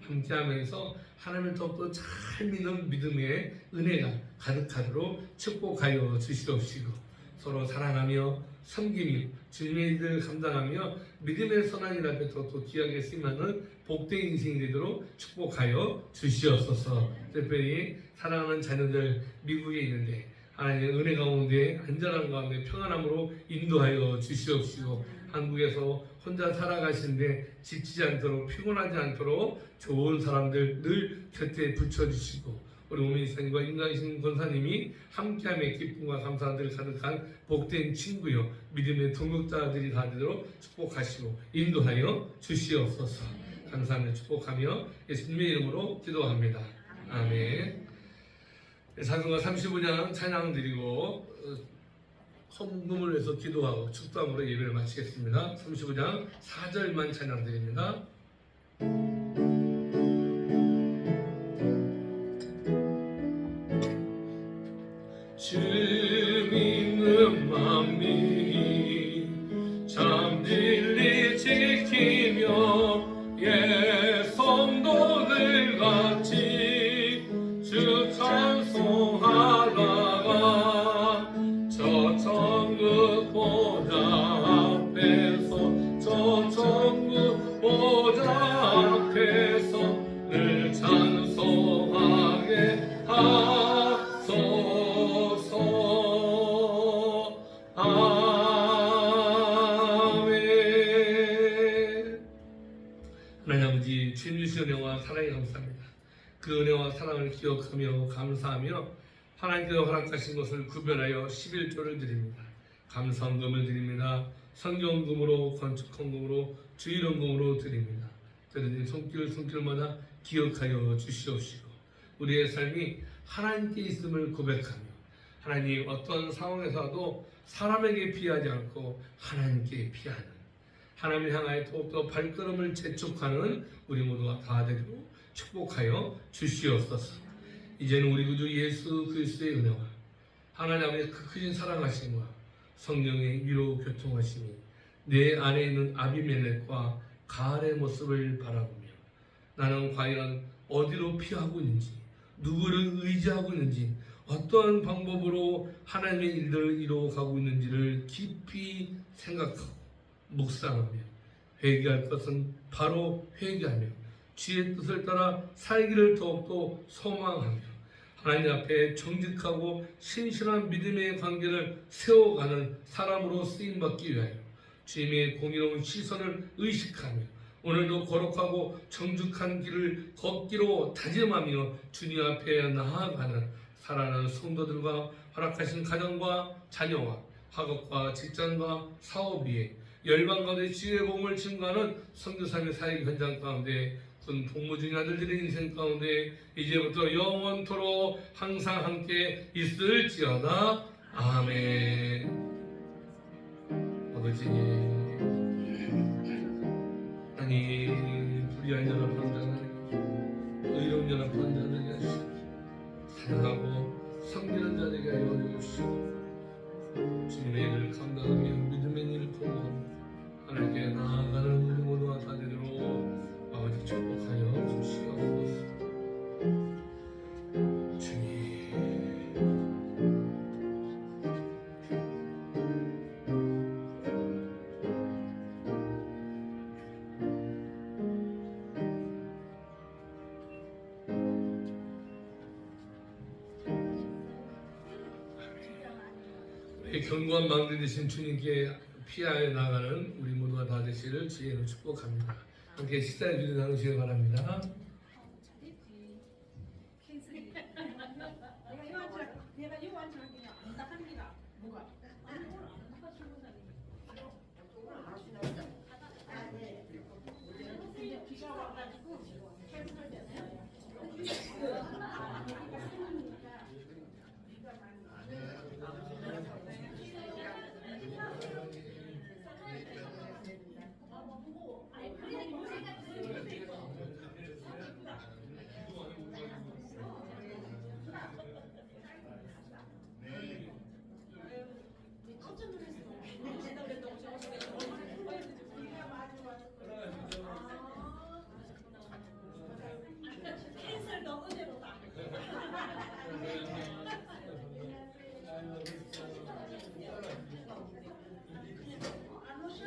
함께하면서 하나님을 더욱더 잘 믿는 믿음의 은혜가 가득하도록 축복하여 주시옵시고 서로 사랑하며 섬기며 주님의 일을 감당하며 믿음의 선한 일 앞에 더욱더 귀하게 쓰임하는 복된 인생이 되도록 축복하여 주시옵소서. 특별히 사랑하는 자녀들 미국에 있는데 하나님의 은혜 가운데 안전한 가운데 평안함으로 인도하여 주시옵시고 한국에서 혼자 살아가시는데 지치지 않도록 피곤하지 않도록 좋은 사람들 늘 곁에 붙여주시고 우리 오민희사님과 임강신 권사님이 함께함에 기쁨과 감사들 가득한 복된 친구요 믿음의 동역자들이 다 되도록 축복하시고 인도하여 주시옵소서. 감사하며 축복하며 예수님의 이름으로 기도합니다. 아멘. 찬송가 35장 찬양 드리고 헌금을 위해서 기도하고 축도함으로 예배를 마치겠습니다. 35장 4절만 찬양 드립니다. 주 믿는 만민이 참 진리 지키며 예 성도들 같이 주 찬송하다가 저 천국 보좌 앞에서 저 천국 보좌 앞에서 늘 찬송하게 하소서. 아멘. 하나님 아버지 주님 주신 은혜와 사랑에 감사합니다. 그 은혜와 사랑을 기억하며 감사하며 하나님께서 허락하신 것을 구별하여 11조를 드립니다. 감사헌금을 드립니다. 성경금으로 건축헌금으로 주일헌금으로 드립니다. 저희들 손길마다 기억하여 주시옵시고 우리의 삶이 하나님께 있음을 고백하며 하나님 어떤 상황에서도 사람에게 피하지 않고 하나님께 피하는 하나님을 향하여 더욱더 발걸음을 재촉하는 우리 모두가 다 되도록 축복하여 주시옵소서. 이제는 우리 구주 예수 그리스도의 은혜와 하나님 아버지의 그 크신 사랑하심과 성령의 위로 교통하심이 내 안에 있는 아비멜렉과 가알의 모습을 바라보며 나는 과연 어디로 피하고 있는지 누구를 의지하고 있는지 어떤 방법으로 하나님의 일들을 이루어가고 있는지를 깊이 생각하고 묵상하며 회개할 것은 바로 회개하며 주의 뜻을 따라 살기를 더욱더 소망하며 하나님 앞에 정직하고 신실한 믿음의 관계를 세워가는 사람으로 쓰임받기 위하여 주님의 공의로운 시선을 의식하며 오늘도 거룩하고 정직한 길을 걷기로 다짐하며 주님 앞에 나아가는 사랑하는 성도들과 허락하신 가정과 자녀와 학업과 직장과 사업 위에 열방 가운데 지혜의 몸을 증거하는 선교사의 사역 현장 가운데 군 복무 중인 아들들의 인생 가운데 이제부터 영원토록 항상 함께 있을지어다. 아멘. 아버지, 아니 불의한 연합한 자들, 의로운 연합한 자들에게 하시고 사랑하고 섬기는 자들에게 하여 주시고 주님의 일을 감당하며 믿음의 일을 보고 하나님께 나아가는 우리 모두가 다 되도록 아버지 축복하여 주시옵소서. 주님, 우리 견고한 망대 되신 주님께 피하여 나가는 우리 모두가 다 되시를 주의로 축복합니다. 함께 식사의 준비 나누시기 바랍니다. 내가 요한처럼 그냥 안 나갑니다. 뭐가? 근데 비가 와가지고 캔슬되네요. 캔슬도 어제로다. 안 오셔?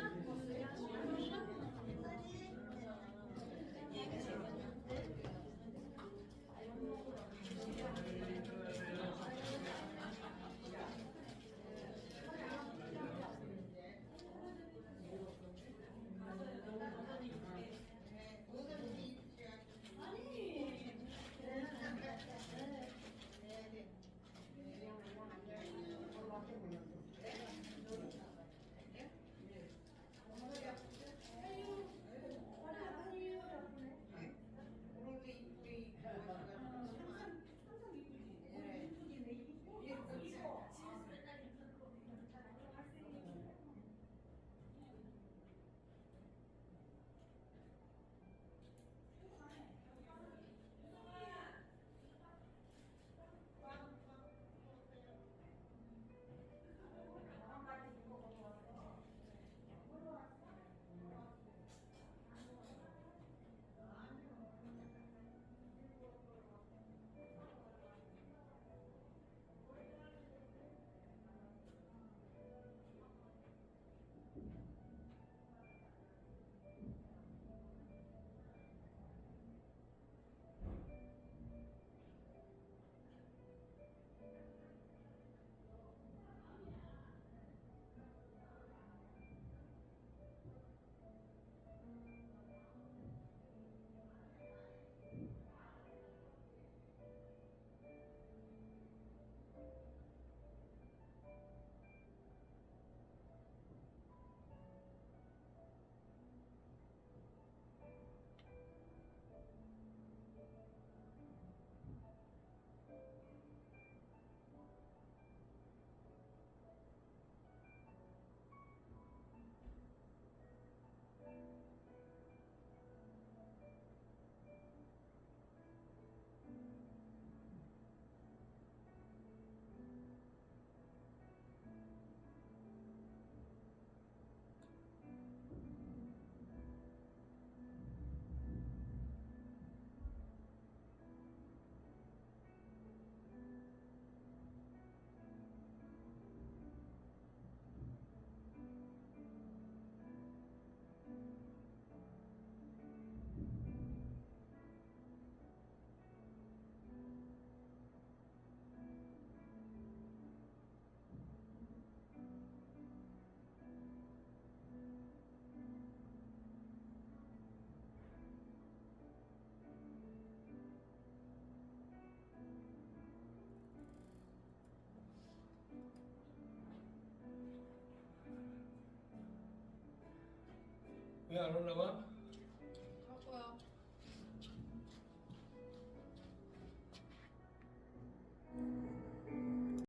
왜 안 올라와?